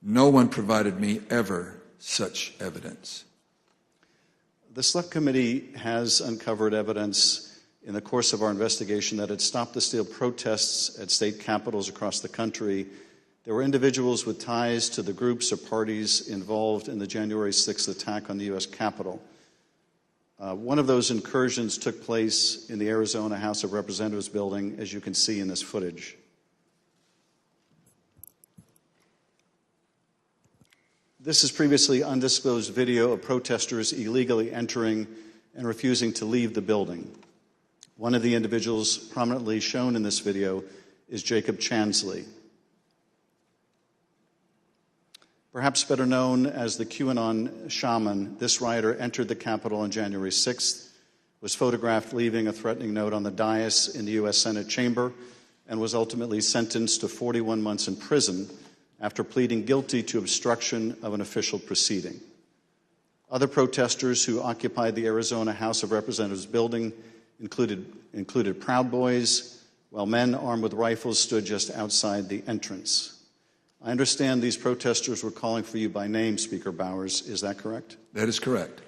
No one provided me ever such evidence. The Select Committee has uncovered evidence in the course of our investigation that at Stop the Steal protests at state capitals across the country, there were individuals with ties to the groups or parties involved in the January 6th attack on the U.S. Capitol. One of those incursions took place in the Arizona House of Representatives building, as you can see in this footage. This is previously undisclosed video of protesters illegally entering and refusing to leave the building. One of the individuals prominently shown in this video is Jacob Chansley. Perhaps better known as the QAnon shaman, this rioter entered the Capitol on January 6th, was photographed leaving a threatening note on the dais in the U.S. Senate chamber, and was ultimately sentenced to 41 months in prison after pleading guilty to obstruction of an official proceeding. Other protesters who occupied the Arizona House of Representatives building included Proud Boys, while men armed with rifles stood just outside the entrance. I understand these protesters were calling for you by name, Speaker Bowers. Is that correct? That is correct.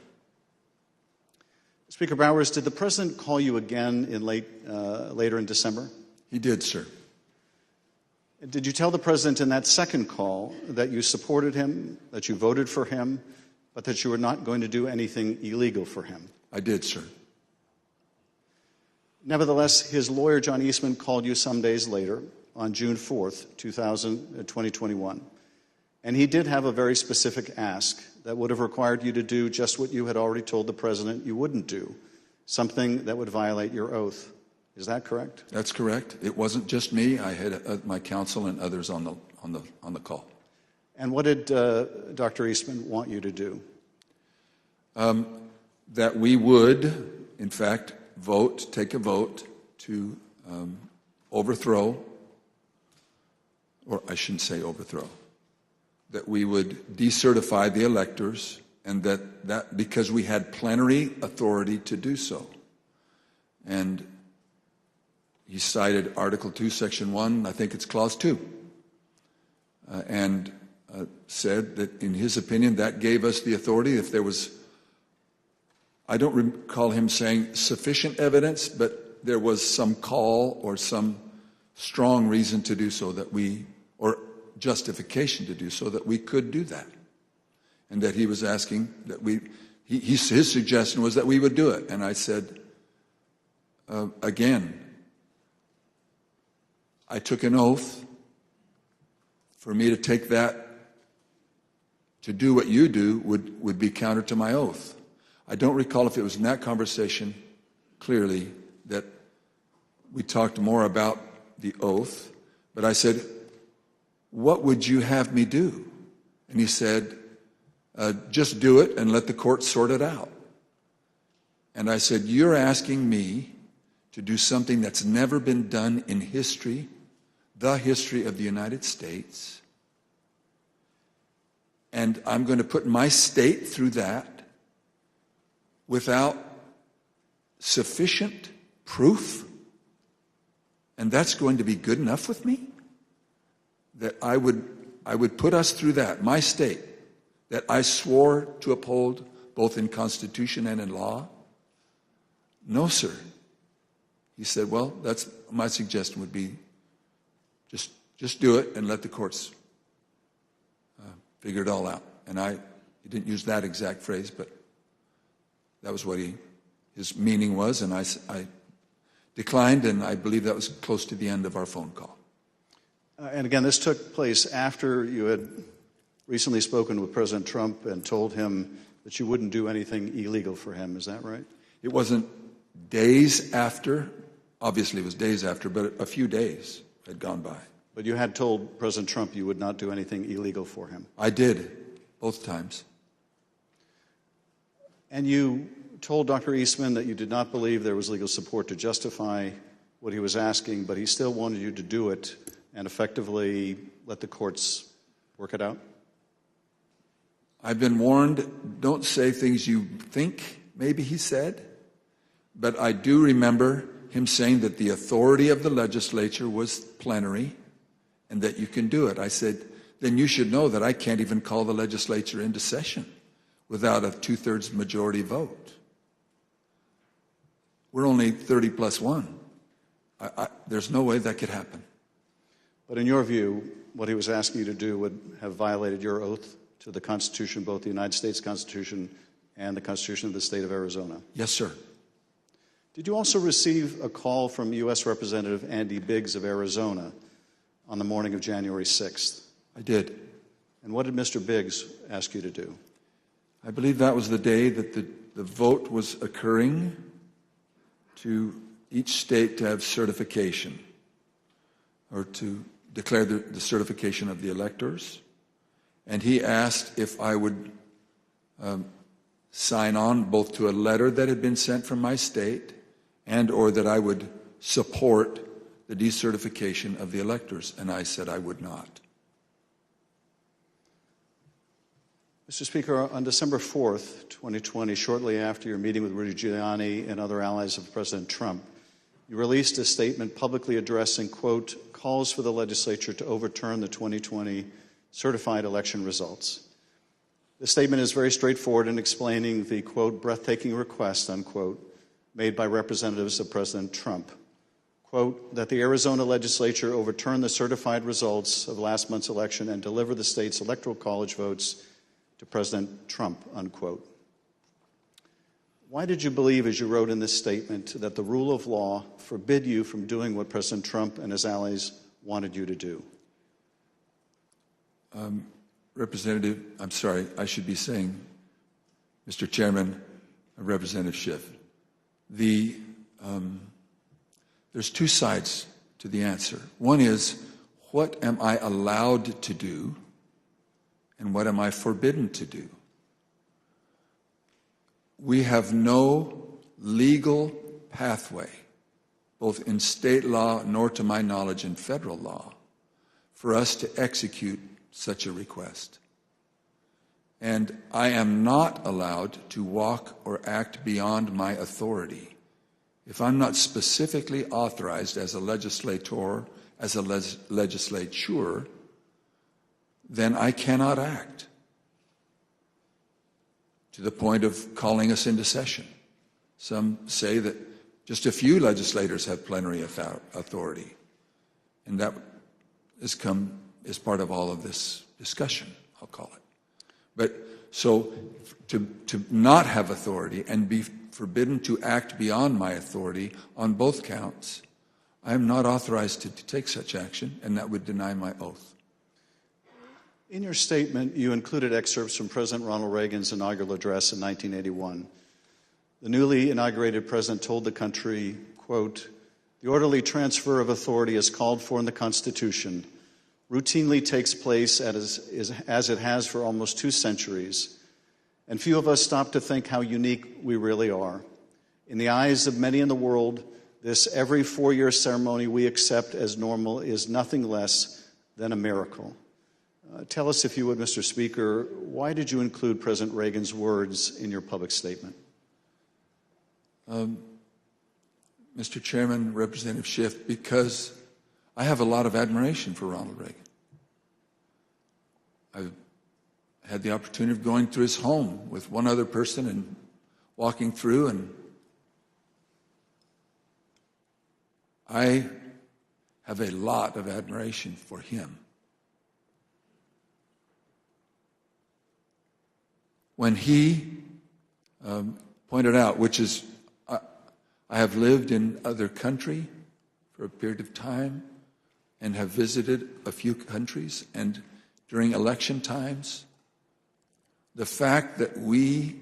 Speaker Bowers, did the president call you again in later in December? He did, sir. Did you tell the president in that second call that you supported him, that you voted for him, but that you were not going to do anything illegal for him? I did, sir. Nevertheless, his lawyer, John Eastman, called you some days later on June 4th, 2021. And he did have a very specific ask that would have required you to do just what you had already told the president you wouldn't do, something that would violate your oath. Is that correct? That's correct. It wasn't just me. I had my counsel and others on the call. And what did Dr. Eastman want you to do? That we would, in fact, take a vote to overthrow, or I shouldn't say overthrow, that we would decertify the electors, and that because we had plenary authority to do so. And he cited Article 2, Section 1, I think it's Clause 2, and said that, in his opinion, that gave us the authority. If there was, I don't recall him saying sufficient evidence, but there was some call or some strong reason to do so or justification to do so, that we could do that. And that he was asking that his suggestion was that we would do it. And I said, again, I took an oath. For me to take that, to do what you do, would be counter to my oath. I don't recall if it was in that conversation, clearly, that we talked more about the oath, but I said, what would you have me do? And he said, just do it and let the court sort it out. And I said, you're asking me to do something that's never been done in history, the history of the United States, and I'm going to put my state through that without sufficient proof, and that's going to be good enough with me? That I would put us through that, my state, that I swore to uphold both in Constitution and in law? No, sir. He said, well, that's my suggestion would be just do it and let the courts figure it all out. And he didn't use that exact phrase, but that was what his meaning was, and I declined, and I believe that was close to the end of our phone call. And again, this took place after you had recently spoken with President Trump and told him that you wouldn't do anything illegal for him. Is that right? It wasn't days after. Obviously, it was days after, but a few days had gone by. But you had told President Trump you would not do anything illegal for him. I did, both times. And you told Dr. Eastman that you did not believe there was legal support to justify what he was asking, but he still wanted you to do it and effectively let the courts work it out? I've been warned, don't say things you think, maybe he said. But I do remember him saying that the authority of the legislature was plenary and that you can do it. I said, then you should know that I can't even call the legislature into session without a 2/3 majority vote. We're only 30 plus 1. There's no way that could happen. But in your view, what he was asking you to do would have violated your oath to the Constitution, both the United States Constitution and the Constitution of the state of Arizona? Yes, sir. Did you also receive a call from U.S. Representative Andy Biggs of Arizona on the morning of January 6th? I did. And what did Mr. Biggs ask you to do? I believe that was the day that the vote was occurring to each state to have certification, or to declare the certification of the electors. And he asked if I would sign on both to a letter that had been sent from my state and or that I would support the decertification of the electors. And I said I would not. Mr. Speaker, on December 4th, 2020, shortly after your meeting with Rudy Giuliani and other allies of President Trump, you released a statement publicly addressing, quote, calls for the legislature to overturn the 2020 certified election results. The statement is very straightforward in explaining the, quote, breathtaking request, unquote, made by representatives of President Trump. Quote, that the Arizona legislature overturn the certified results of last month's election and deliver the state's electoral college votes to President Trump, unquote. Why did you believe, as you wrote in this statement, that the rule of law forbid you from doing what President Trump and his allies wanted you to do? Representative, I'm sorry, I should be saying, Mr. Chairman, Representative Schiff, there's two sides to the answer. One is, what am I allowed to do, and what am I forbidden to do? We have no legal pathway, both in state law nor to my knowledge in federal law, for us to execute such a request. And I am not allowed to walk or act beyond my authority. If I'm not specifically authorized as a legislator, as a legislature, then I cannot act to the point of calling us into session. Some say that just a few legislators have plenary authority, and that has come as part of all of this discussion, I'll call it. But so to not have authority and be forbidden to act beyond my authority on both counts, I am not authorized to take such action, and that would deny my oath. In your statement, you included excerpts from President Ronald Reagan's inaugural address in 1981. The newly inaugurated president told the country, quote, the orderly transfer of authority as called for in the Constitution routinely takes place as it has for almost 2 centuries, and few of us stop to think how unique we really are. In the eyes of many in the world, this every 4-year ceremony we accept as normal is nothing less than a miracle. Tell us, if you would, Mr. Speaker, why did you include President Reagan's words in your public statement? Mr. Chairman, Representative Schiff, because I have a lot of admiration for Ronald Reagan. I've had the opportunity of going through his home with one other person and walking through, and I have a lot of admiration for him. When he pointed out, which is, I have lived in other country for a period of time and have visited a few countries, and during election times, the fact that we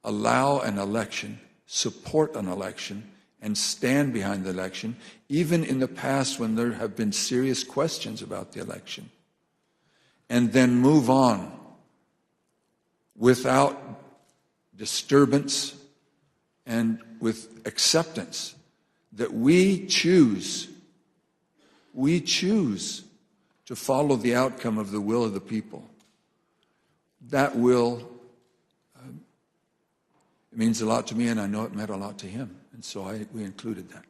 allow an election, support an election, and stand behind the election, even in the past when there have been serious questions about the election, and then move on without disturbance and with acceptance that we choose to follow the outcome of the will of the people. That will, it means a lot to me, and I know it meant a lot to him, and so we included that.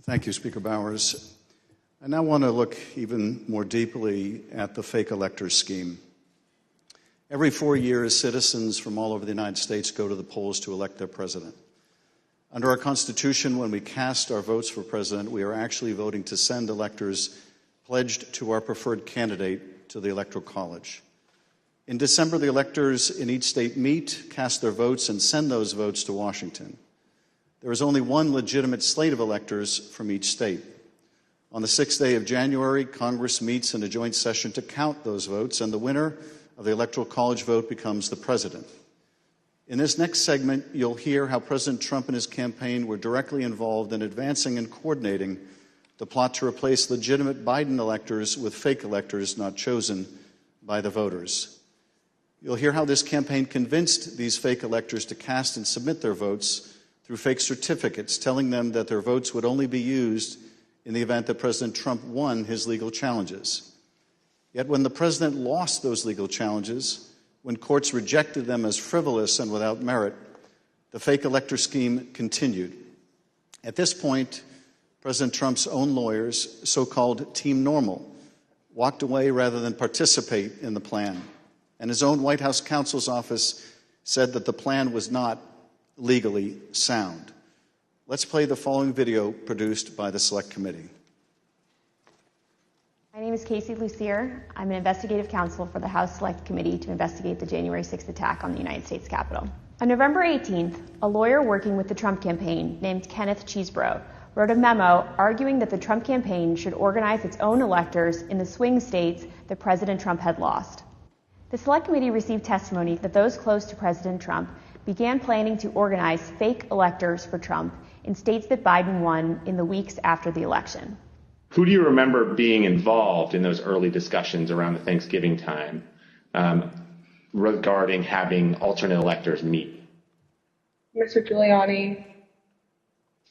Thank you, Speaker Bowers. I now want to look even more deeply at the fake electors scheme. Every 4 years, citizens from all over the United States go to the polls to elect their president. Under our Constitution, when we cast our votes for president, we are actually voting to send electors pledged to our preferred candidate to the Electoral College. In December, the electors in each state meet, cast their votes, and send those votes to Washington. There is only one legitimate slate of electors from each state. On the 6th day of January, Congress meets in a joint session to count those votes, and the winner of the Electoral College vote becomes the president. In this next segment, you'll hear how President Trump and his campaign were directly involved in advancing and coordinating the plot to replace legitimate Biden electors with fake electors not chosen by the voters. You'll hear how this campaign convinced these fake electors to cast and submit their votes through fake certificates, telling them that their votes would only be used in the event that President Trump won his legal challenges. Yet when the president lost those legal challenges, when courts rejected them as frivolous and without merit, the fake elector scheme continued. At this point, President Trump's own lawyers, so-called Team Normal, walked away rather than participate in the plan. And his own White House counsel's office said that the plan was not legally sound. Let's play the following video produced by the Select Committee. My name is Casey Lucier. I'm an investigative counsel for the House Select Committee to investigate the January 6th attack on the United States Capitol. On November 18th, a lawyer working with the Trump campaign named Kenneth Cheeseborough wrote a memo arguing that the Trump campaign should organize its own electors in the swing states that President Trump had lost. The Select Committee received testimony that those close to President Trump began planning to organize fake electors for Trump in states that Biden won in the weeks after the election. Who do you remember being involved in those early discussions around the Thanksgiving time regarding having alternate electors meet? Mr. Giuliani,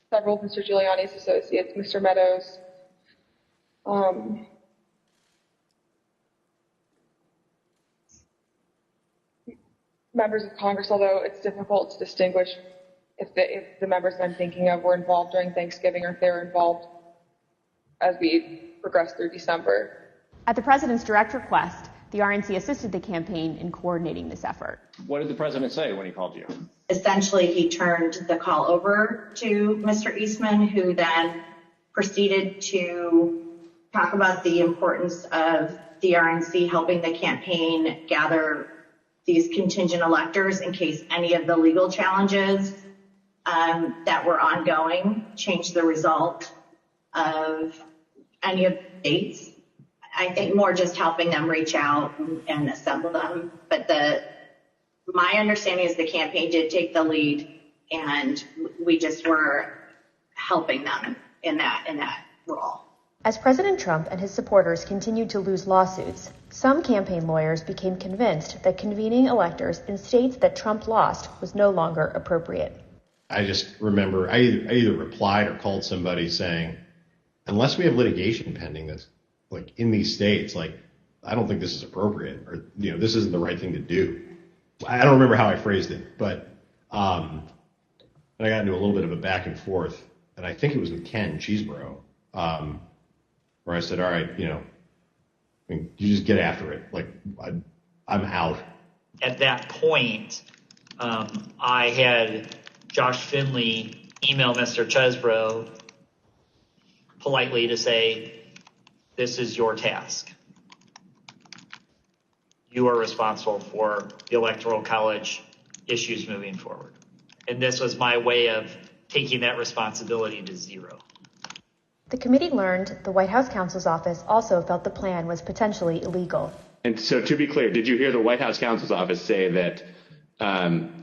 several of Mr. Giuliani's associates, Mr. Meadows, members of Congress, although it's difficult to distinguish if the members I'm thinking of were involved during Thanksgiving or if they were involved as we progress through December. At the president's direct request, the RNC assisted the campaign in coordinating this effort. What did the president say when he called you? Essentially, he turned the call over to Mr. Eastman, who then proceeded to talk about the importance of the RNC helping the campaign gather these contingent electors in case any of the legal challenges that were ongoing changed the result of any of the states. I think more just helping them reach out and assemble them. But my understanding is the campaign did take the lead, and we just were helping them in that role. As President Trump and his supporters continued to lose lawsuits, some campaign lawyers became convinced that convening electors in states that Trump lost was no longer appropriate. I just remember I either replied or called somebody saying, unless we have litigation pending that's like in these states, like I don't think this is appropriate, or this isn't the right thing to do. I don't remember how I phrased it, but and I got into a little bit of a back and forth, and I think it was with Ken Cheeseborough, where I said, all right, you just get after it. Like I'm out. At that point, I had Josh Finley email Mr. Chesbrough politely to say, this is your task. You are responsible for the Electoral College issues moving forward. And this was my way of taking that responsibility to zero. The committee learned the White House counsel's office also felt the plan was potentially illegal. And so to be clear, did you hear the White House counsel's office say that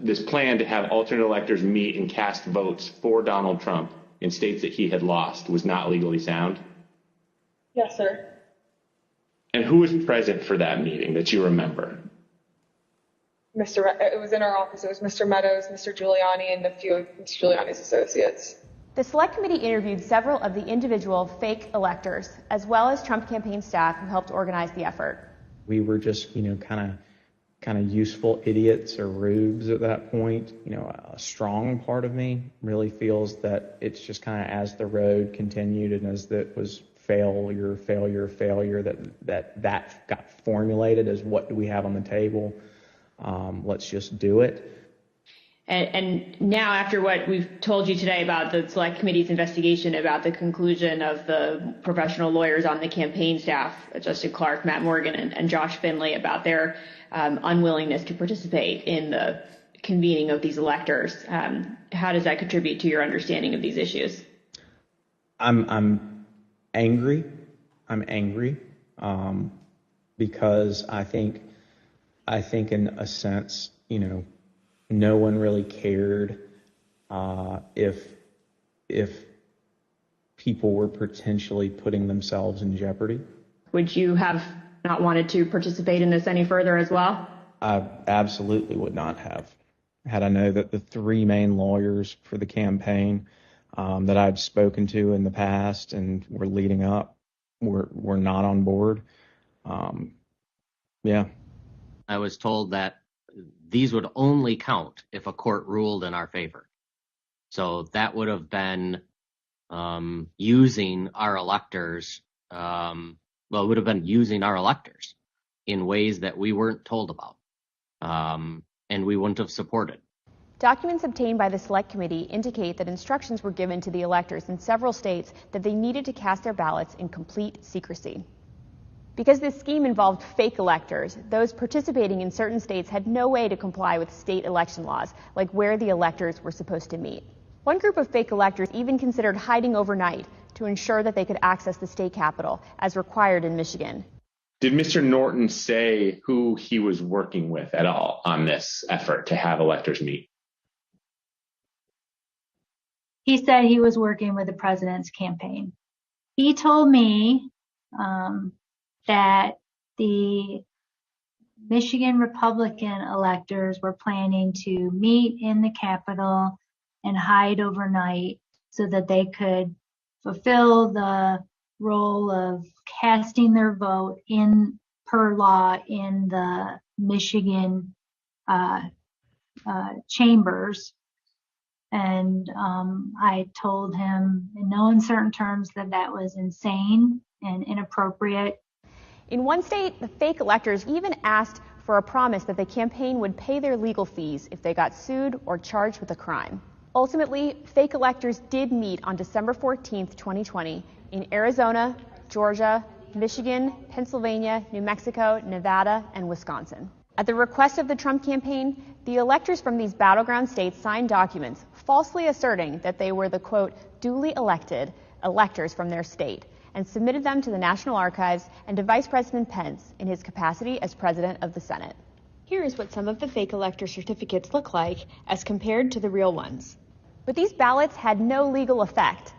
this plan to have alternate electors meet and cast votes for Donald Trump in states that he had lost was not legally sound? Yes, sir. And who was present for that meeting that you remember? It was in our office. It was Mr. Meadows, Mr. Giuliani, and a few of Mr. Giuliani's associates. The Select Committee interviewed several of the individual fake electors, as well as Trump campaign staff who helped organize the effort. We were just, kind of useful idiots or rubes at that point. A strong part of me really feels that it's just kind of as the road continued and as that was failure, that got formulated as what do we have on the table? Let's just do it. And now, after what we've told you today about the Select Committee's investigation about the conclusion of the professional lawyers on the campaign staff, Justin Clark, Matt Morgan, and Josh Finley, about their unwillingness to participate in the convening of these electors, how does that contribute to your understanding of these issues? I'm angry. I'm angry because I think in a sense, no one really cared if people were potentially putting themselves in jeopardy. Would you have not wanted to participate in this any further as well? I absolutely would not have. Had I known that the three main lawyers for the campaign that I'd spoken to in the past and were leading up were not on board, Yeah. I was told that these would only count if a court ruled in our favor. So that would have been using our electors. It would have been using our electors in ways that we weren't told about, and we wouldn't have supported. Documents obtained by the Select Committee indicate that instructions were given to the electors in several states that they needed to cast their ballots in complete secrecy. Because this scheme involved fake electors, those participating in certain states had no way to comply with state election laws, like where the electors were supposed to meet. One group of fake electors even considered hiding overnight to ensure that they could access the state capitol, as required in Michigan. Did Mr. Norton say who he was working with at all on this effort to have electors meet? He said he was working with the president's campaign. He told me that the Michigan Republican electors were planning to meet in the Capitol and hide overnight so that they could fulfill the role of casting their vote in per law in the Michigan chambers. And I told him in no uncertain terms that that was insane and inappropriate. In one state, the fake electors even asked for a promise that the campaign would pay their legal fees if they got sued or charged with a crime. Ultimately, fake electors did meet on December 14, 2020, in Arizona, Georgia, Michigan, Pennsylvania, New Mexico, Nevada, and Wisconsin. At the request of the Trump campaign, the electors from these battleground states signed documents falsely asserting that they were the, quote, duly elected electors from their state, and submitted them to the National Archives and to Vice President Pence in his capacity as President of the Senate. Here is what some of the fake elector certificates look like as compared to the real ones. But these ballots had no legal effect.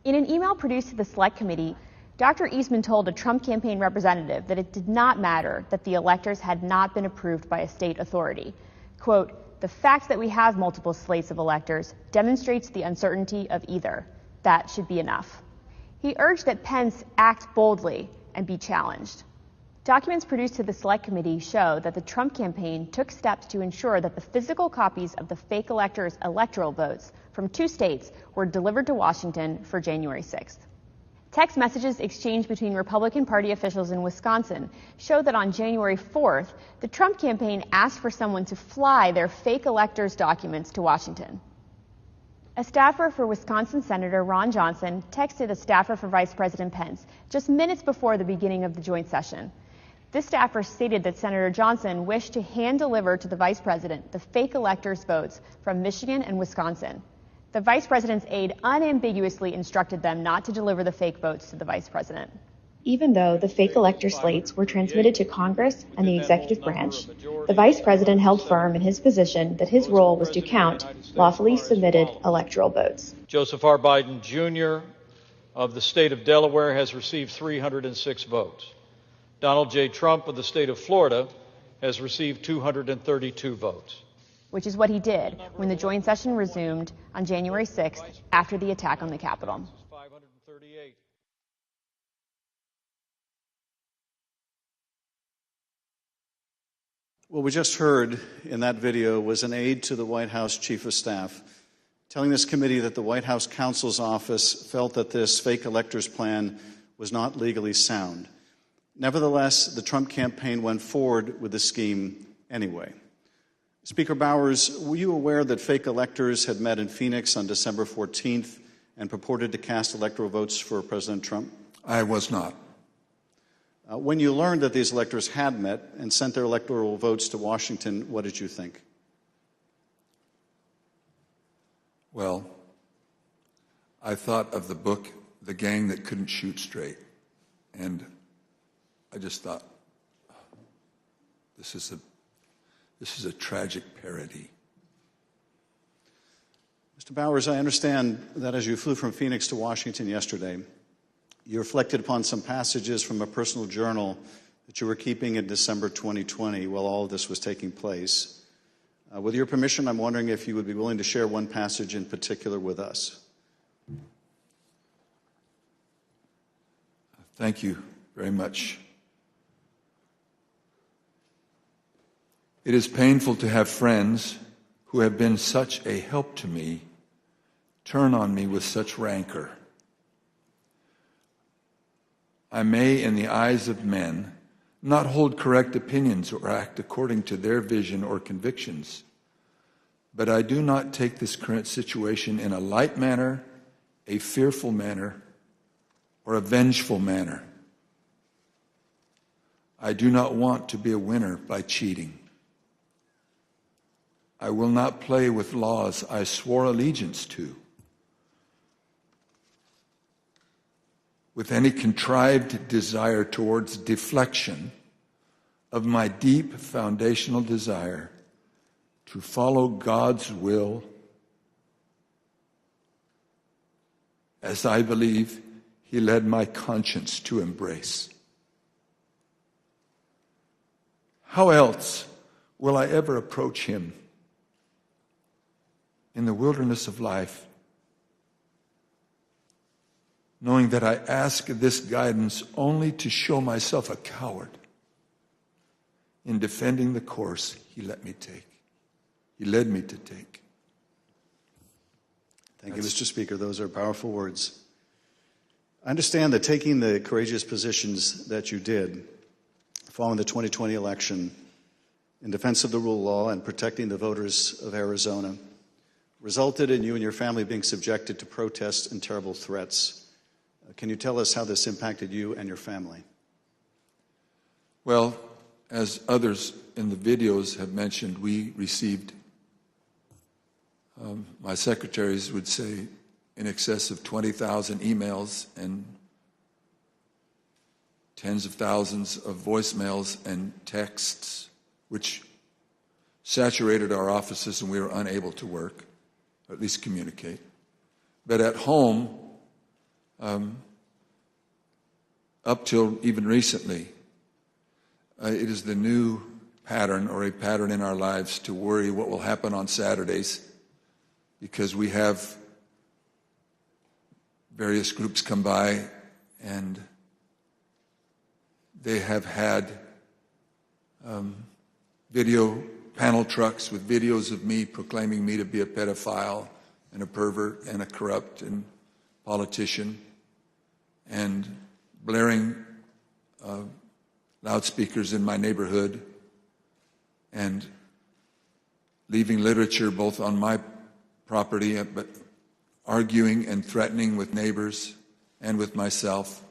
In an email produced to the Select Committee, Dr. Eastman told a Trump campaign representative that it did not matter that the electors had not been approved by a state authority. Quote, the fact that we have multiple slates of electors demonstrates the uncertainty of either. That should be enough. He urged that Pence act boldly and be challenged. Documents produced to the Select Committee show that the Trump campaign took steps to ensure that the physical copies of the fake electors' electoral votes from 2 states were delivered to Washington for January 6th. Text messages exchanged between Republican Party officials in Wisconsin show that on January 4th, the Trump campaign asked for someone to fly their fake electors' documents to Washington. A staffer for Wisconsin Senator Ron Johnson texted a staffer for Vice President Pence just minutes before the beginning of the joint session. This staffer stated that Senator Johnson wished to hand-deliver to the Vice President the fake electors' votes from Michigan and Wisconsin. The Vice President's aide unambiguously instructed them not to deliver the fake votes to the Vice President. Even though the fake elector slates were transmitted to Congress and the executive branch, the Vice President held firm in his position that his role was to count lawfully submitted electoral votes. Joseph R. Biden, Jr. of the state of Delaware has received 306 votes. Donald J. Trump of the state of Florida has received 232 votes. Which is what he did when the joint session resumed on January 6th after the attack on the Capitol. What we just heard in that video was an aide to the White House Chief of Staff telling this committee that the White House counsel's office felt that this fake electors plan was not legally sound. Nevertheless, the Trump campaign went forward with the scheme anyway. Speaker Bowers, were you aware that fake electors had met in Phoenix on December 14th and purported to cast electoral votes for President Trump? I was not. When you learned that these electors had met and sent their electoral votes to Washington, what did you think? Well, I thought of the book, The Gang That Couldn't Shoot Straight. And I just thought, this is a tragic parody. Mr. Bowers, I understand that as you flew from Phoenix to Washington yesterday, you reflected upon some passages from a personal journal that you were keeping in December 2020 while all of this was taking place. With your permission, I'm wondering if you would be willing to share one passage in particular with us. Thank you very much, It is painful to have friends who have been such a help to me turn on me with such rancor. I may, in the eyes of men, not hold correct opinions or act according to their vision or convictions, but I do not take this current situation in a light manner, a fearful manner, or a vengeful manner. I do not want to be a winner by cheating. I will not play with laws I swore allegiance to with any contrived desire towards deflection of my deep foundational desire to follow God's will as I believe He led my conscience to embrace. How else will I ever approach Him in the wilderness of life, knowing that I ask this guidance only to show myself a coward in defending the course He let me take. He led me to take. Thank you, Mr. Speaker. Those are powerful words. I understand that taking the courageous positions that you did following the 2020 election in defense of the rule of law and protecting the voters of Arizona resulted in you and your family being subjected to protests and terrible threats. Can you tell us how this impacted you and your family? Well, as others in the videos have mentioned, we received, my secretaries would say, in excess of 20,000 emails and tens of thousands of voicemails and texts, which saturated our offices and we were unable to work, or at least communicate. But at home, up till even recently, it is the new pattern or a pattern in our lives to worry what will happen on Saturdays, because we have various groups come by and they have had video panel trucks with videos of me proclaiming me to be a pedophile and a pervert and a corrupt and politician, and blaring loudspeakers in my neighborhood and leaving literature both on my property, but arguing and threatening with neighbors and with myself.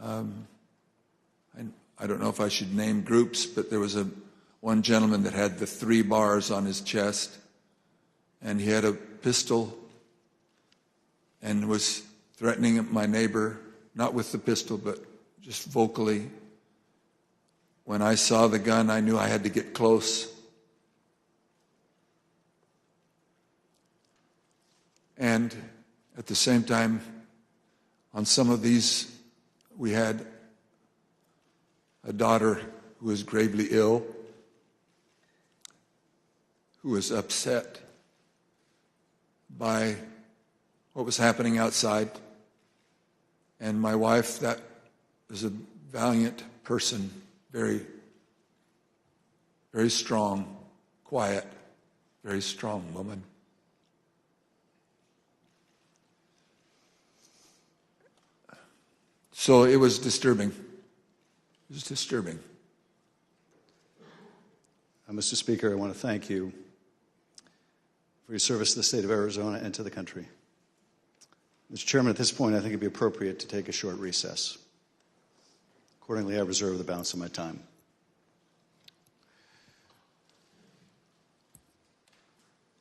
I don't know if I should name groups, but there was one gentleman that had the 3 bars on his chest, and he had a pistol and was threatening my neighbor, not with the pistol, but just vocally. When I saw the gun, I knew I had to get close. And at the same time, on some of these, we had a daughter who was gravely ill, who was upset by what was happening outside. And my wife, that was a valiant person, very, very strong, quiet, very strong woman. So it was disturbing. It was disturbing. Mr. Speaker, I want to thank you for your service to the state of Arizona and to the country. Mr. Chairman, at this point, I think it would be appropriate to take a short recess. Accordingly, I reserve the balance of my time.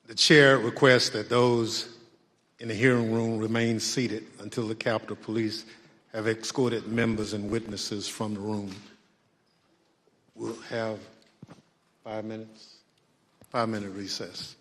The chair requests that those in the hearing room remain seated until the Capitol Police have escorted members and witnesses from the room. We'll have 5 minutes, 5-minute recess.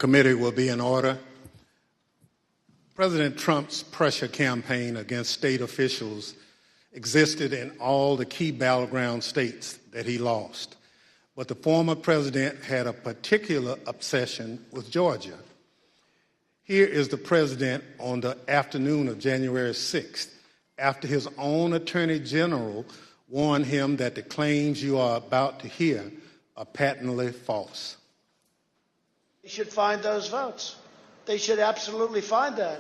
committee will be in order. President Trump's pressure campaign against state officials existed in all the key battleground states that he lost. But the former president had a particular obsession with Georgia. Here is the president on the afternoon of January 6th, after his own attorney general warned him that the claims you are about to hear are patently false. They should find those votes. They should absolutely find that.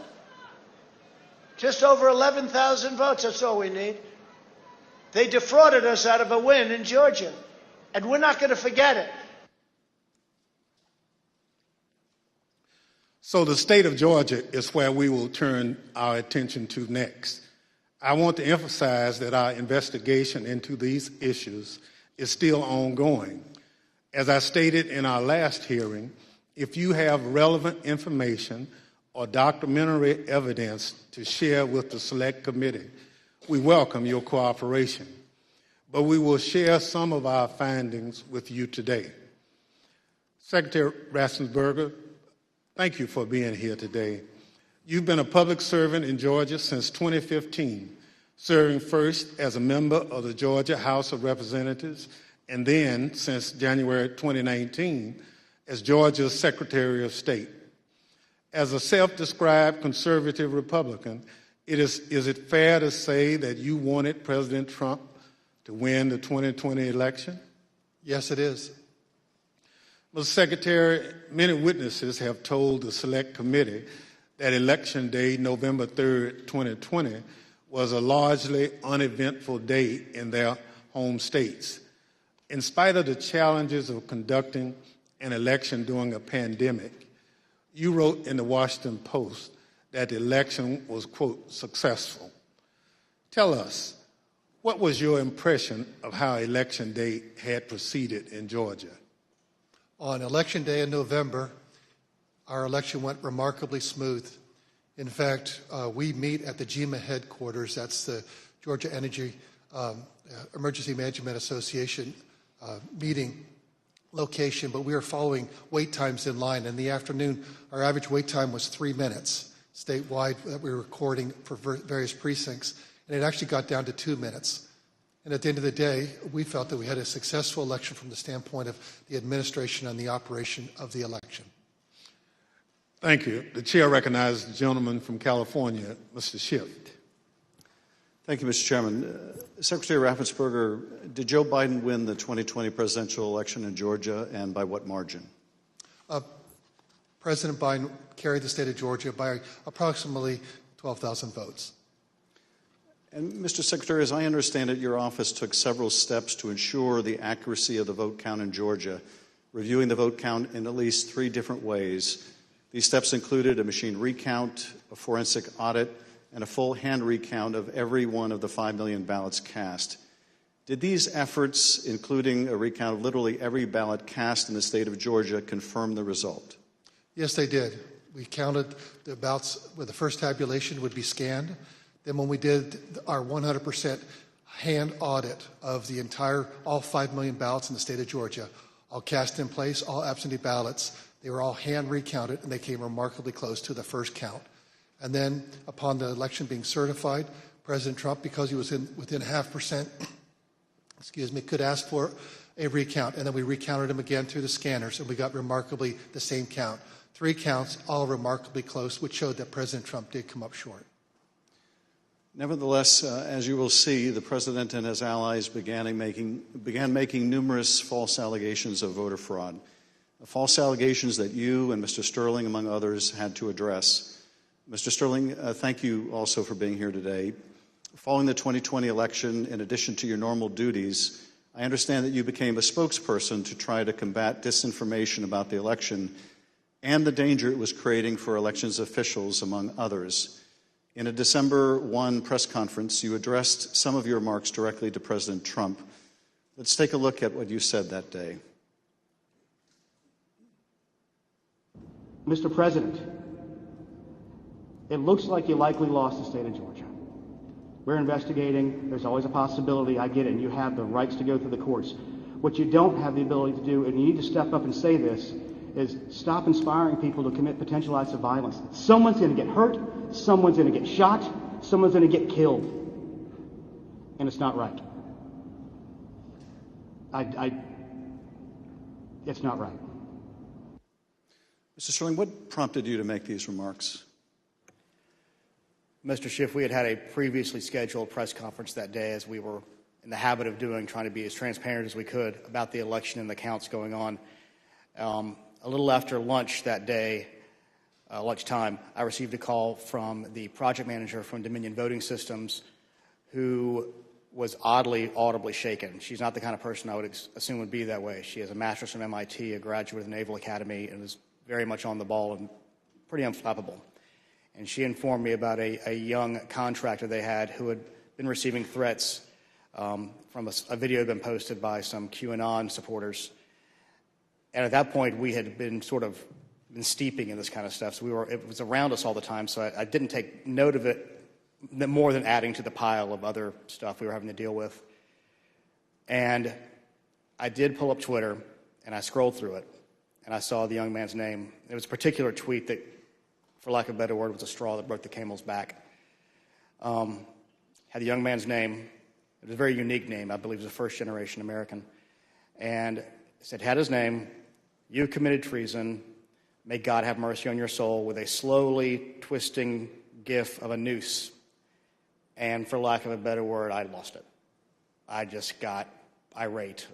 Just over 11,000 votes, that's all we need. They defrauded us out of a win in Georgia, and we're not going to forget it. So the state of Georgia is where we will turn our attention to next. I want to emphasize that our investigation into these issues is still ongoing. As I stated in our last hearing, if you have relevant information or documentary evidence to share with the Select Committee, we welcome your cooperation. But we will share some of our findings with you today. Secretary Raffensperger, thank you for being here today. You've been a public servant in Georgia since 2015, serving first as a member of the Georgia House of Representatives and then, since January 2019, as Georgia's Secretary of State. As a self-described conservative Republican, is it fair to say that you wanted President Trump to win the 2020 election? Yes, it is. Mr. Secretary, many witnesses have told the Select Committee that Election Day, November 3rd, 2020, was a largely uneventful day in their home states. In spite of the challenges of conducting an election during a pandemic, you wrote in the Washington Post that the election was, quote, successful. Tell us, what was your impression of how Election Day had proceeded in Georgia? On Election Day in November, our election went remarkably smooth. In fact, we meet at the GEMA headquarters. That's the Georgia Energy Emergency Management Association meeting location, but we were following wait times in line. In the afternoon, our average wait time was 3 minutes statewide that we were recording for various precincts, and it actually got down to 2 minutes. And at the end of the day, we felt that we had a successful election from the standpoint of the administration and the operation of the election. Thank you. The chair recognizes the gentleman from California, Mr. Schiff. Thank you, Mr. Chairman. Secretary Raffensperger, did Joe Biden win the 2020 presidential election in Georgia, and by what margin? President Biden carried the state of Georgia by approximately 12,000 votes. And Mr. Secretary, as I understand it, your office took several steps to ensure the accuracy of the vote count in Georgia, reviewing the vote count in at least 3 different ways. These steps included a machine recount, a forensic audit, and a full hand recount of every one of the 5 million ballots cast. Did these efforts, including a recount of literally every ballot cast in the state of Georgia, confirm the result? Yes, they did. We counted the ballots where the first tabulation would be scanned. Then when we did our 100% hand audit of the all 5 million ballots in the state of Georgia, all cast in place, all absentee ballots, they were all hand recounted, and they came remarkably close to the first count. And then upon the election being certified, President Trump, because he was within 0.5%, could ask for a recount. And then we recounted him again through the scanners, and we got remarkably the same count. 3 counts, all remarkably close, which showed that President Trump did come up short. Nevertheless, as you will see, the president and his allies began making numerous false allegations of voter fraud, false allegations that you and Mr. Sterling, among others, had to address. Mr. Sterling, thank you also for being here today. Following the 2020 election, in addition to your normal duties, I understand that you became a spokesperson to try to combat disinformation about the election and the danger it was creating for elections officials, among others. In a December 1 press conference, you addressed some of your remarks directly to President Trump. Let's take a look at what you said that day. Mr. President, it looks like you likely lost the state of Georgia. We're investigating. There's always a possibility. I get it, and you have the rights to go through the courts. What you don't have the ability to do, and you need to step up and say this, is stop inspiring people to commit potential acts of violence. Someone's going to get hurt, someone's going to get shot, someone's going to get killed. And it's not right. It's not right. Mr. Sterling, what prompted you to make these remarks? Mr. Schiff, we had a previously scheduled press conference that day, as we were in the habit of doing, trying to be as transparent as we could about the election and the counts going on. A little after lunch that day, lunchtime, I received a call from the project manager from Dominion Voting Systems, who was audibly shaken. She's not the kind of person I would assume would be that way. She has a master's from MIT, a graduate of the Naval Academy, and is very much on the ball and pretty unflappable. And she informed me about a young contractor they had who had been receiving threats from a video had been posted by some QAnon supporters. And at that point, we had been steeping in this kind of stuff, so it was around us all the time, so I didn't take note of it more than adding to the pile of other stuff we were having to deal with. And I did pull up Twitter, and I scrolled through it, and I saw the young man's name. It was a particular tweet that, for lack of a better word, was a straw that broke the camel's back. Had the young man's name. It was a very unique name. I believe he was a first-generation American. And it said, had his name, "You committed treason. May God have mercy on your soul," with a slowly twisting gif of a noose. And for lack of a better word, I lost it. I just got irate.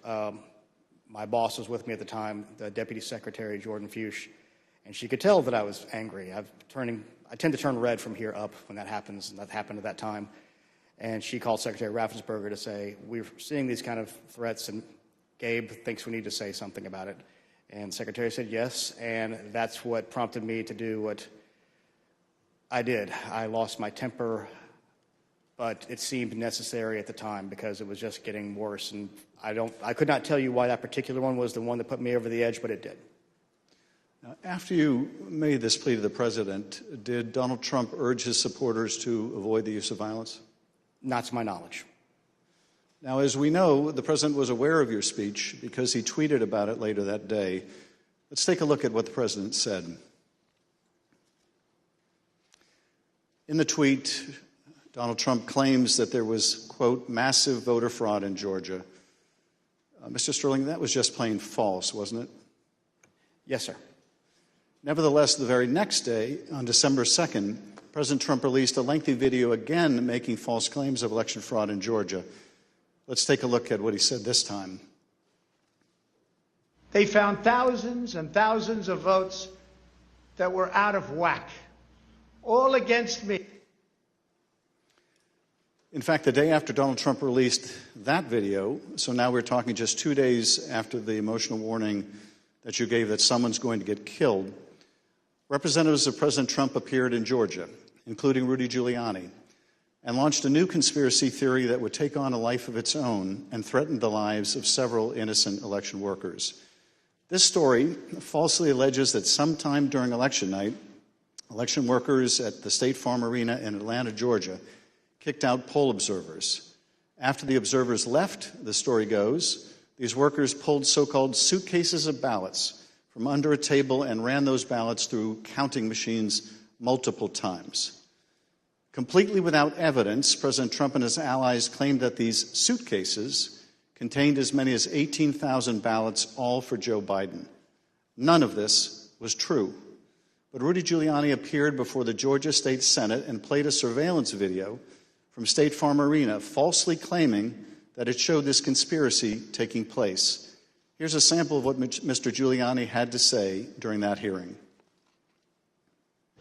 My boss was with me at the time, the Deputy Secretary, Jordan Fuchs, and she could tell that I was angry. I tend to turn red from here up when that happens, and that happened at that time. And she called Secretary Raffensperger to say, "We're seeing these kind of threats, and Gabe thinks we need to say something about it." And the Secretary said yes, and that's what prompted me to do what I did. I lost my temper, but it seemed necessary at the time because it was just getting worse. And I could not tell you why that particular one was the one that put me over the edge, but it did. Now, after you made this plea to the president, did Donald Trump urge his supporters to avoid the use of violence? Not to my knowledge. Now, as we know, the president was aware of your speech because he tweeted about it later that day. Let's take a look at what the president said. In the tweet, Donald Trump claims that there was, quote, massive voter fraud in Georgia. Mr. Sterling, that was just plain false, wasn't it? Yes, sir. Nevertheless, the very next day, on December 2nd, President Trump released a lengthy video again making false claims of election fraud in Georgia. Let's take a look at what he said this time. They found thousands and thousands of votes that were out of whack, all against me. In fact, the day after Donald Trump released that video, so now we're talking just 2 days after the emotional warning that you gave that someone's going to get killed, representatives of President Trump appeared in Georgia, including Rudy Giuliani, and launched a new conspiracy theory that would take on a life of its own and threaten the lives of several innocent election workers. This story falsely alleges that sometime during election night, election workers at the State Farm Arena in Atlanta, Georgia, kicked out poll observers. After the observers left, the story goes, these workers pulled so-called suitcases of ballots from under a table and ran those ballots through counting machines multiple times. Completely without evidence, President Trump and his allies claimed that these suitcases contained as many as 18,000 ballots, all for Joe Biden. None of this was true. But Rudy Giuliani appeared before the Georgia State Senate and played a surveillance video from State Farm Arena, falsely claiming that it showed this conspiracy taking place. Here's a sample of what Mr. Giuliani had to say during that hearing.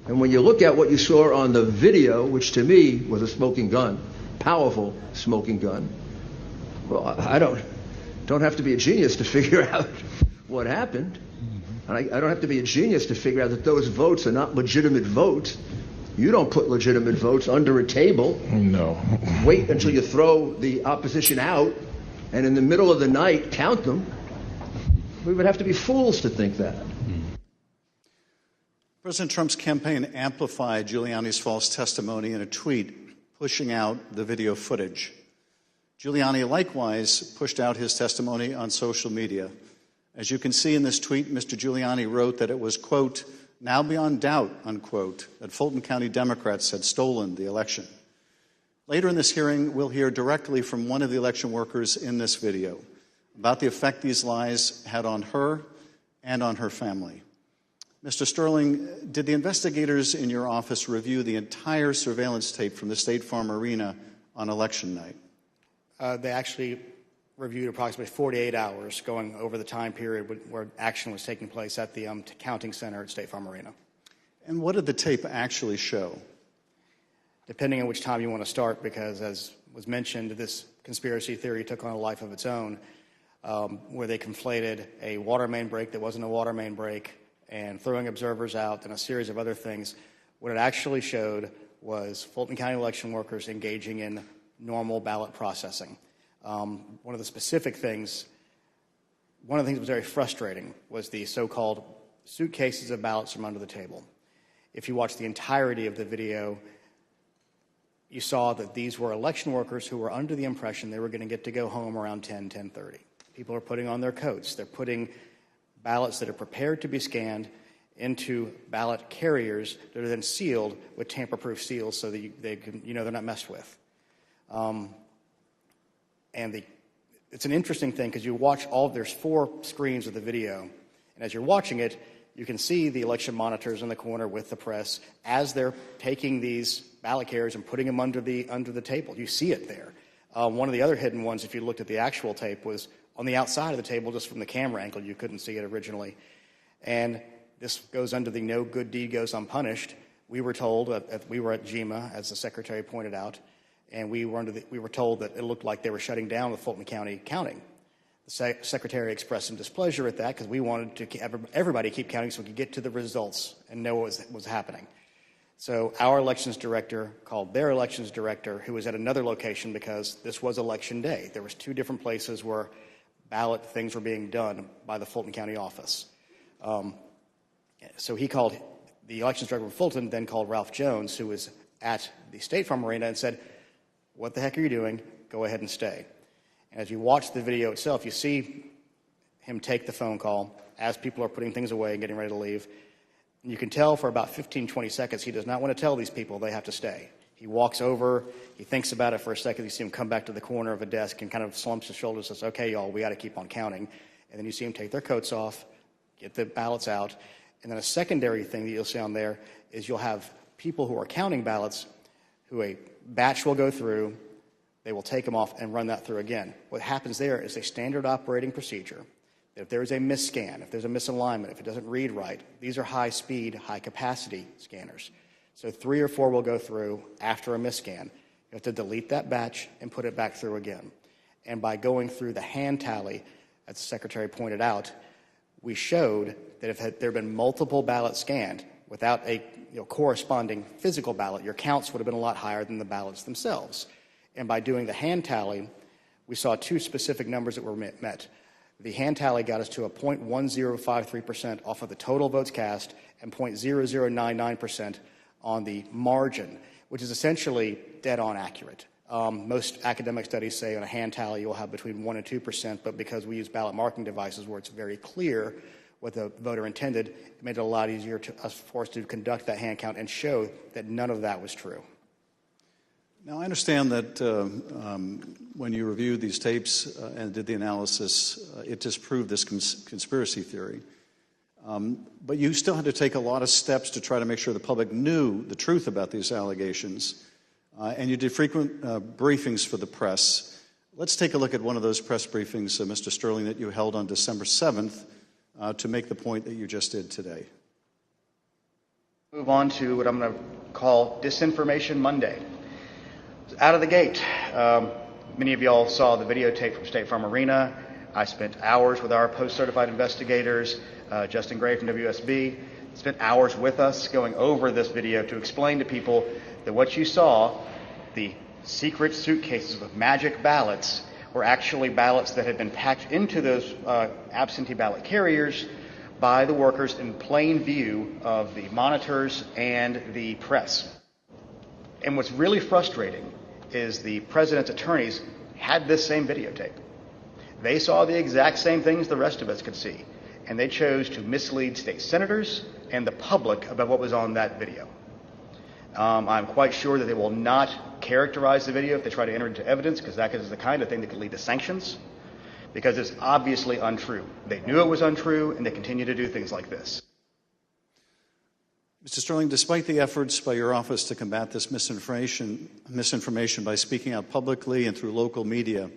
And when you look at what you saw on the video, which to me was a smoking gun, powerful smoking gun, well, I don't have to be a genius to figure out what happened. And I don't have to be a genius to figure out that those votes are not legitimate votes. You don't put legitimate votes under a table. No. Wait until you throw the opposition out, and in the middle of the night, count them. We would have to be fools to think that. President Trump's campaign amplified Giuliani's false testimony in a tweet, pushing out the video footage. Giuliani likewise pushed out his testimony on social media. As you can see in this tweet, Mr. Giuliani wrote that it was, quote, now beyond doubt, unquote, that Fulton County Democrats had stolen the election. Later in this hearing, we'll hear directly from one of the election workers in this video about the effect these lies had on her and on her family. Mr. Sterling, did the investigators in your office review the entire surveillance tape from the State Farm Arena on election night? They actually reviewed approximately 48 hours going over the time period where action was taking place at the counting center at State Farm Arena. And what did the tape actually show? Depending on which time you want to start, because as was mentioned, this conspiracy theory took on a life of its own, where they conflated a water main break that wasn't a water main break and throwing observers out and a series of other things. What it actually showed was Fulton County election workers engaging in normal ballot processing. One of the things that was very frustrating was the so-called suitcases of ballots from under the table. If you watch the entirety of the video, you saw that these were election workers who were under the impression they were going to get to go home around 10:30. People are putting on their coats. They're putting ballots that are prepared to be scanned into ballot carriers that are then sealed with tamper-proof seals so that they're not messed with. It's an interesting thing because you watch there's 4 screens of the video, and as you're watching it, you can see the election monitors in the corner with the press as they're taking these ballot carriers and putting them under the table. You see it there. One of the other hidden ones, if you looked at the actual tape, was on the outside of the table, just from the camera angle. You couldn't see it originally. And this goes under the no good deed goes unpunished. We were told, we were at GEMA, as the secretary pointed out, and we were told that it looked like they were shutting down the Fulton County counting. The secretary expressed some displeasure at that because we wanted to everybody keep counting so we could get to the results and know what was happening. So our elections director called their elections director, who was at another location because this was election day. There was 2 different places where ballot things were being done by the Fulton County office. So he called the elections director of Fulton, then called Ralph Jones, who was at the State Farm Arena, and said, "What the heck are you doing? Go ahead and stay." And as you watch the video itself, you see him take the phone call as people are putting things away and getting ready to leave. And you can tell for about 15, 20 seconds he does not want to tell these people they have to stay. He walks over, he thinks about it for a second, you see him come back to the corner of a desk and kind of slumps his shoulders and says, "Okay, y'all, we got to keep on counting." And then you see him take their coats off, get the ballots out. And then a secondary thing that you'll see on there is you'll have people who are counting ballots who a batch will go through, they will take them off and run that through again. What happens there is a standard operating procedure. If there is a misscan, if there's a misalignment, if it doesn't read right, these are high-speed, high-capacity scanners. So 3 or 4 will go through after a misscan. You have to delete that batch and put it back through again. And by going through the hand tally, as the secretary pointed out, we showed that if there had been multiple ballots scanned without a corresponding physical ballot, your counts would have been a lot higher than the ballots themselves. And by doing the hand tally, we saw 2 specific numbers that were met. The hand tally got us to a 0.1053% off of the total votes cast and 0.0099% on the margin, which is essentially dead-on accurate. Most academic studies say on a hand tally you'll have between 1% and 2%, but because we use ballot marking devices where it's very clear what the voter intended, it made it a lot easier for us to conduct that hand count and show that none of that was true. Now, I understand that when you reviewed these tapes and did the analysis, it disproved this conspiracy theory. But you still had to take a lot of steps to try to make sure the public knew the truth about these allegations. And you did frequent briefings for the press. Let's take a look at one of those press briefings, Mr. Sterling, that you held on December 7th to make the point that you just did today. Move on to what I'm going to call Disinformation Monday. Out of the gate, many of y'all saw the videotape from State Farm Arena. I spent hours with our post-certified investigators, Justin Gray from WSB, spent hours with us going over this video to explain to people that what you saw, the secret suitcases with magic ballots, were actually ballots that had been packed into those absentee ballot carriers by the workers in plain view of the monitors and the press. And what's really frustrating is the president's attorneys had this same videotape. They saw the exact same things the rest of us could see, and they chose to mislead state senators and the public about what was on that video. I'm quite sure that they will not characterize the video if they try to enter into evidence, because that is the kind of thing that could lead to sanctions, because it's obviously untrue. They knew it was untrue, and they continue to do things like this. Mr. Sterling, despite the efforts by your office to combat this misinformation by speaking out publicly and through local media,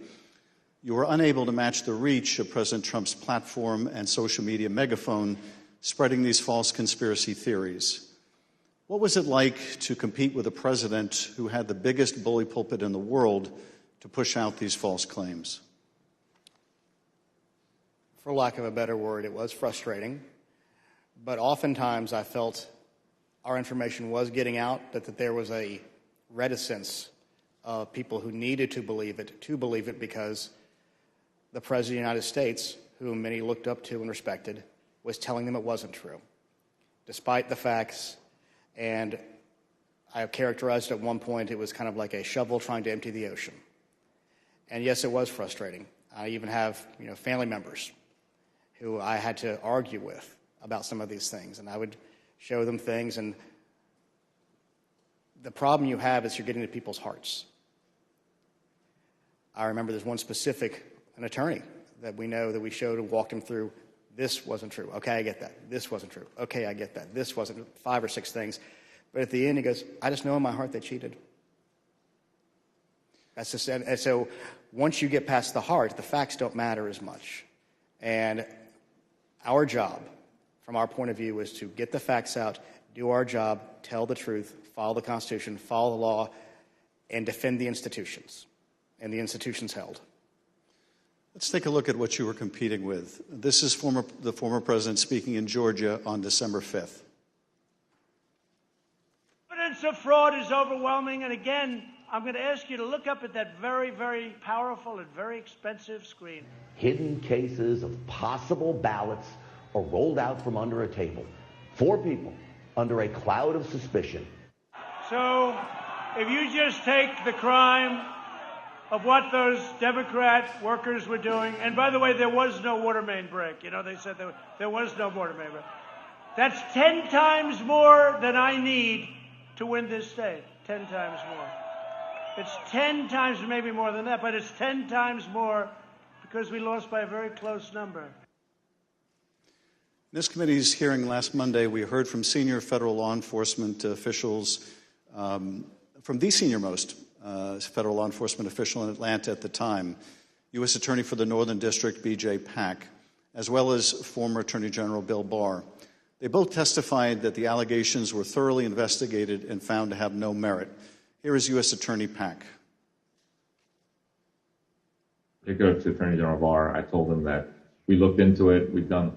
you were unable to match the reach of President Trump's platform and social media megaphone spreading these false conspiracy theories. What was it like to compete with a president who had the biggest bully pulpit in the world to push out these false claims? For lack of a better word, it was frustrating. But oftentimes I felt our information was getting out, but that there was a reticence of people who needed to believe it because the President of the United States, whom many looked up to and respected, was telling them it wasn't true, despite the facts. And I characterized at one point it was kind of like a shovel trying to empty the ocean. And yes, it was frustrating. I even have family members who I had to argue with about some of these things, and I would show them things. And the problem you have is you're getting to people's hearts. I remember there's one specific, an attorney that we know that we showed and walked him through. This wasn't true. Okay, I get that. This wasn't true. Okay, I get that. This wasn't 5 or 6 things. But at the end, he goes, I just know in my heart they cheated. That's just, and so once you get past the heart, the facts don't matter as much. And our job, from our point of view, is to get the facts out, do our job, tell the truth, follow the Constitution, follow the law, and defend the institutions. And the institutions held. Let's take a look at what you were competing with. This is the former president speaking in Georgia on December 5th. Evidence of fraud is overwhelming, and again, I'm going to ask you to look up at that very, very powerful and very expensive screen. Hidden cases of possible ballots are rolled out from under a table. 4 people under a cloud of suspicion. So, If you just take the crime of what those Democrat workers were doing, and by the way, there was no water main break. They said there was no water main break. That's 10 times more than I need to win this state. 10 times more. It's 10 times, maybe more than that, but it's 10 times more because we lost by a very close number. In this committee's hearing last Monday, we heard from senior federal law enforcement officials, from the senior-most federal law enforcement official in Atlanta at the time, U.S. Attorney for the Northern District, B.J. Pack, as well as former Attorney General Bill Barr. They both testified that the allegations were thoroughly investigated and found to have no merit. Here is U.S. Attorney Pack. Particularly to Attorney General Barr, I told him that we looked into it. We've done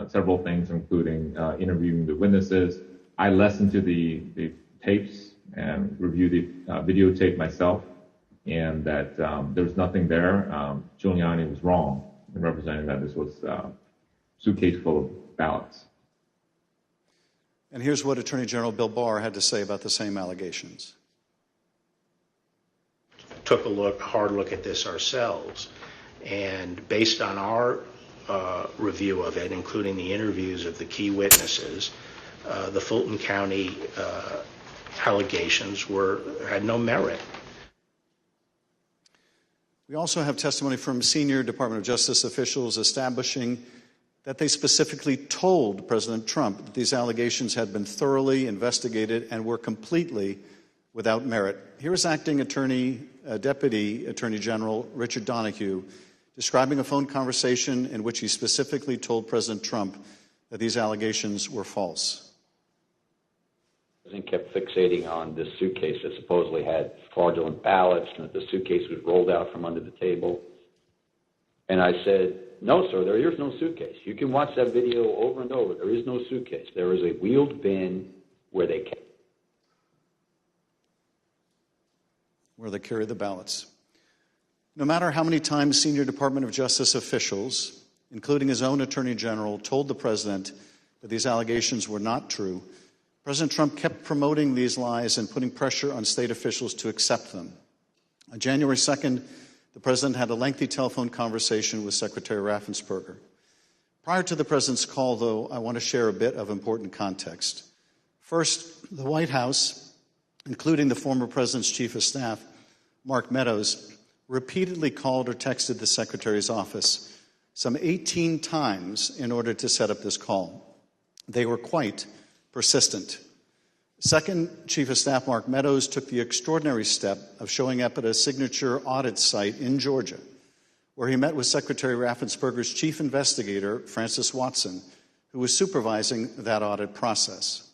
several things, including interviewing the witnesses. I listened to the tapes and reviewed the videotape myself, and that there was nothing there. Giuliani was wrong in representing that this was a suitcase full of ballots. And here's what Attorney General Bill Barr had to say about the same allegations. Took a hard look at this ourselves, and based on our review of it, including the interviews of the key witnesses, the Fulton County allegations had no merit. We also have testimony from senior Department of Justice officials establishing that they specifically told President Trump that these allegations had been thoroughly investigated and were completely without merit. Here is Acting Deputy Attorney General Richard Donahue describing a phone conversation in which he specifically told President Trump that these allegations were false. The president kept fixating on this suitcase that supposedly had fraudulent ballots and that the suitcase was rolled out from under the table. And I said, no, sir, there is no suitcase. You can watch that video over and over. There is no suitcase. There is a wheeled bin where they carry the ballots. No matter how many times senior Department of Justice officials, including his own Attorney General, told the president that these allegations were not true, President Trump kept promoting these lies and putting pressure on state officials to accept them. On January 2nd, the President had a lengthy telephone conversation with Secretary Raffensperger. Prior to the President's call, though, I want to share a bit of important context. First, the White House, including the former President's Chief of Staff, Mark Meadows, repeatedly called or texted the Secretary's office some 18 times in order to set up this call. They were quite persistent. Second, Chief of Staff Mark Meadows took the extraordinary step of showing up at a signature audit site in Georgia, where he met with Secretary Raffensperger's chief investigator, Francis Watson, who was supervising that audit process.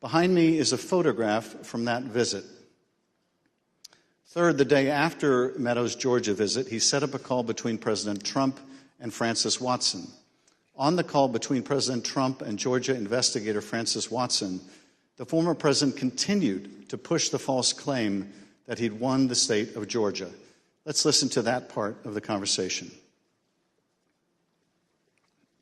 Behind me is a photograph from that visit. Third, the day after Meadows' Georgia visit, he set up a call between President Trump and Francis Watson. On the call between President Trump and Georgia investigator Francis Watson, the former president continued to push the false claim that he'd won the state of Georgia. Let's listen to that part of the conversation.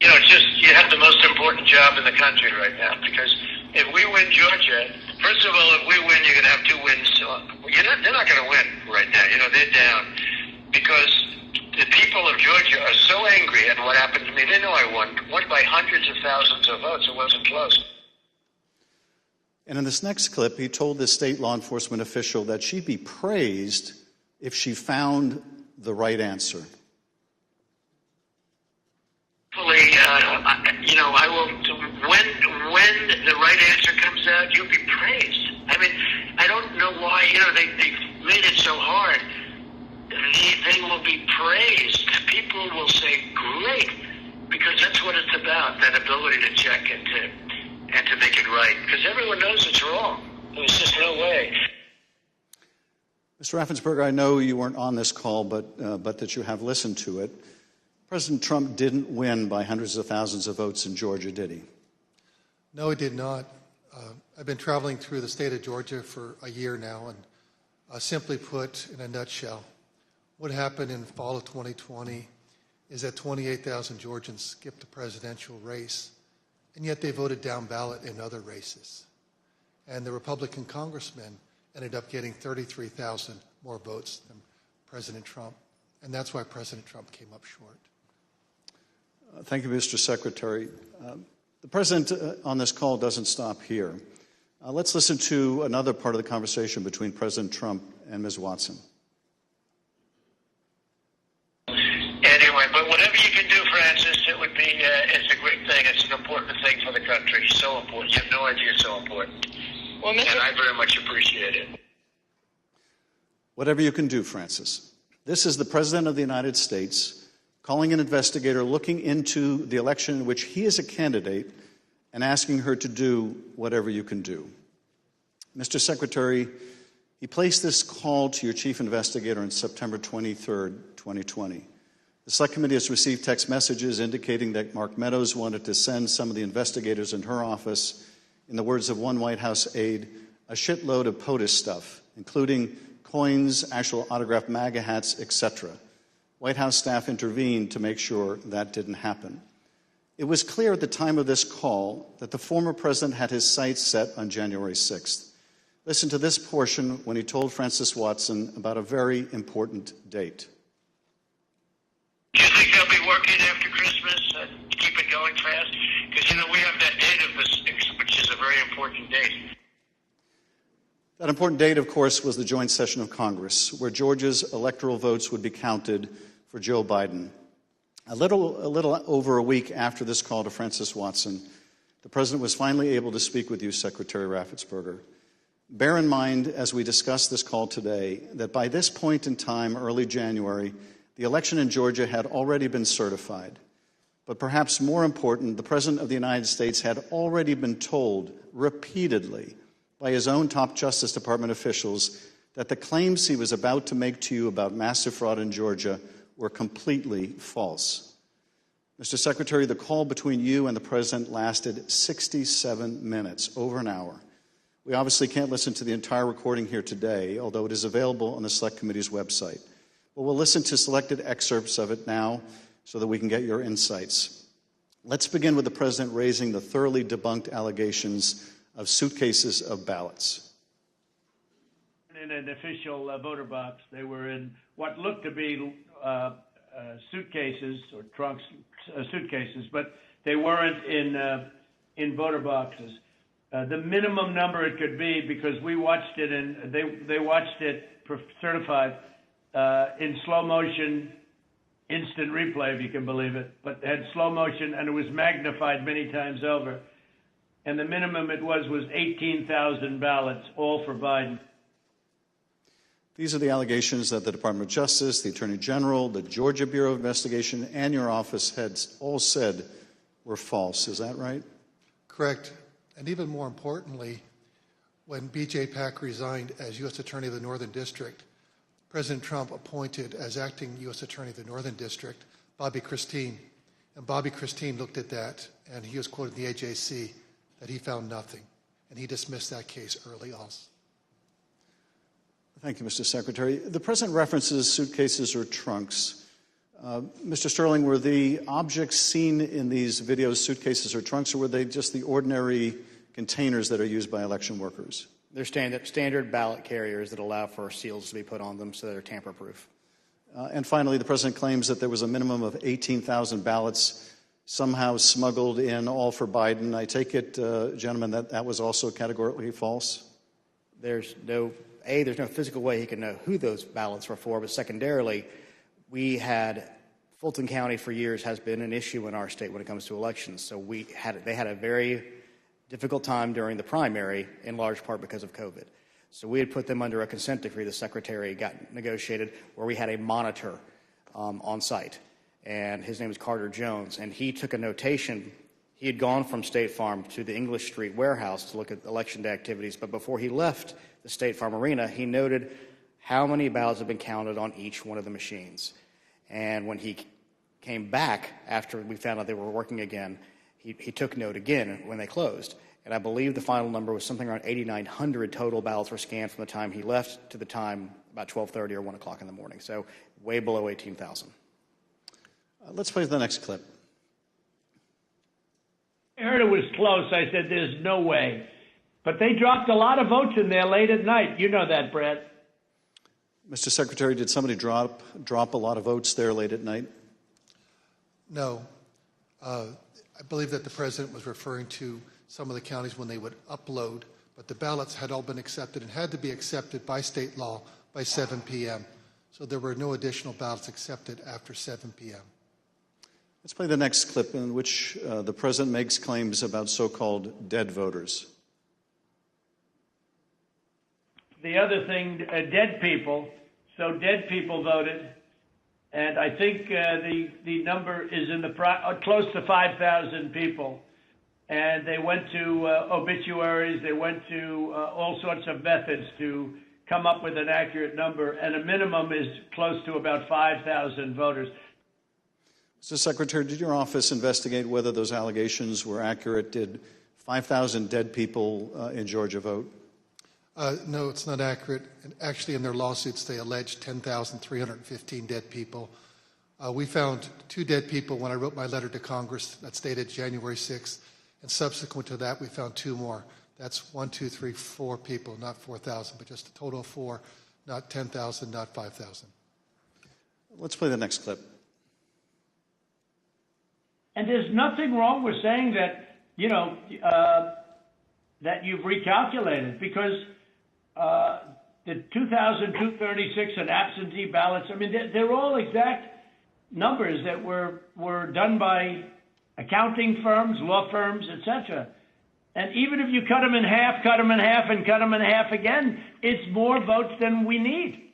You know, you have the most important job in the country right now, because if we win Georgia, first of all, if we win, you're going to have 2 wins. They're not going to win right now. You know, they're down because the people of Georgia are so angry at what happened to me. They know I won by hundreds of thousands of votes. It wasn't close. And in this next clip, he told this state law enforcement official that she'd be praised if she found the right answer. Hopefully, I will. When the right answer comes out, you'll be praised. I mean, I don't know why. They've made it so hard. They will be praised. People will say, "Great," because that's what it's about. That ability to check and to make it right. Because everyone knows it's wrong. There's just no way. Mr. Raffensperger, I know you weren't on this call, but that you have listened to it. President Trump didn't win by hundreds of thousands of votes in Georgia, did he? No, he did not. I've been traveling through the state of Georgia for a year now, and simply put, in a nutshell, what happened in fall of 2020 is that 28,000 Georgians skipped the presidential race, and yet they voted down ballot in other races. And the Republican congressmen ended up getting 33,000 more votes than President Trump, and that's why President Trump came up short. Thank you, Mr. Secretary. The President on this call doesn't stop here. Let's listen to another part of the conversation between President Trump and Ms. Watson. Anyway, but whatever you can do, Francis, it would be, it's a great thing. It's an important thing for the country. So important. You have no idea it's so important. Well, and I very much appreciate it. Whatever you can do, Francis. This is the President of the United States calling an investigator looking into the election in which he is a candidate and asking her to do whatever you can do. Mr. Secretary, he placed this call to your chief investigator on September 23rd, 2020. The Select Committee has received text messages indicating that Mark Meadows wanted to send some of the investigators in her office, in the words of one White House aide, a shitload of POTUS stuff, including coins, actual autographed MAGA hats, etc. White House staff intervened to make sure that didn't happen. It was clear at the time of this call that the former president had his sights set on January 6th. Listen to this portion when he told Francis Watson about a very important date. Do you think they'll be working after Christmas to keep it going fast? Because, we have that date of the 6th, which is a very important date. That important date, of course, was the joint session of Congress, where Georgia's electoral votes would be counted for Joe Biden. A little over a week after this call to Francis Watson, the President was finally able to speak with you, Secretary Raffensperger. Bear in mind, as we discuss this call today, that by this point in time, early January, the election in Georgia had already been certified. But perhaps more important, the President of the United States had already been told repeatedly by his own top Justice Department officials that the claims he was about to make to you about massive fraud in Georgia were completely false. Mr. Secretary, the call between you and the President lasted 67 minutes, over an hour. We obviously can't listen to the entire recording here today, although it is available on the Select Committee's website. But we'll listen to selected excerpts of it now so that we can get your insights. Let's begin with the President raising the thoroughly debunked allegations of suitcases of ballots. In an official voter box. They were in what looked to be suitcases or trunks, suitcases, but they weren't in voter boxes. The minimum number it could be, because we watched it and they watched it certified in slow motion, instant replay, if you can believe it, but had slow motion and it was magnified many times over. And the minimum it was 18,000 ballots, all for Biden. These are the allegations that the Department of Justice, the Attorney General, the Georgia Bureau of Investigation, and your office had all said were false. Is that right? Correct. And even more importantly, when B.J. Pack resigned as U.S. Attorney of the Northern District, President Trump appointed as acting U.S. Attorney of the Northern District Bobby Christine. And Bobby Christine looked at that, and he was quoted in the AJC that he found nothing. And he dismissed that case early also. Thank you, Mr. Secretary. The President references suitcases or trunks. Mr. Sterling, were the objects seen in these videos suitcases or trunks, or were they just the ordinary containers that are used by election workers? They're standard ballot carriers that allow for seals to be put on them so they're tamper-proof. And finally, the President claims that there was a minimum of 18,000 ballots somehow smuggled in, all for Biden. I take it, gentlemen, that was also categorically false? There's no physical way he can know who those ballots were for, but secondarily, Fulton County for years has been an issue in our state when it comes to elections. So they had a very difficult time during the primary, in large part because of COVID. So we had put them under a consent decree the Secretary got negotiated, where we had a monitor on site. And his name is Carter Jones. And he took a notation. He had gone from State Farm to the English Street warehouse to look at election day activities. But before he left the State Farm Arena, he noted how many ballots had been counted on each one of the machines. And when he came back after we found out they were working again, he took note again when they closed. And I believe the final number was something around 8,900 total ballots were scanned from the time he left to the time about 12:30 or 1 o'clock in the morning. So way below 18,000. Let's play the next clip. I heard it was close. I said, there's no way. But they dropped a lot of votes in there late at night. You know that, Brett. Mr. Secretary, did somebody drop a lot of votes there late at night? No. I believe that the President was referring to some of the counties when they would upload, but the ballots had all been accepted and had to be accepted by state law by 7 p.m. So there were no additional ballots accepted after 7 p.m. Let's play the next clip in which the President makes claims about so-called dead voters. The other thing, dead people. So dead people voted. And I think the number is in the close to 5,000 people. And they went to obituaries. They went to all sorts of methods to come up with an accurate number. And a minimum is close to about 5,000 voters. Mr. Secretary, did your office investigate whether those allegations were accurate? Did 5,000 dead people in Georgia vote? No, it's not accurate. And actually, in their lawsuits, they alleged 10,315 dead people. We found 2 dead people when I wrote my letter to Congress that stated January 6th. And subsequent to that, we found 2 more. That's 1, 2, 3, 4 people, not 4,000, but just a total of 4, not 10,000, not 5,000. Let's play the next clip. And there's nothing wrong with saying that, that you've recalculated, because the 2,236 and absentee ballots, I mean, they're all exact numbers that were done by accounting firms, law firms, etc. And even if you cut them in half, and cut them in half again, it's more votes than we need.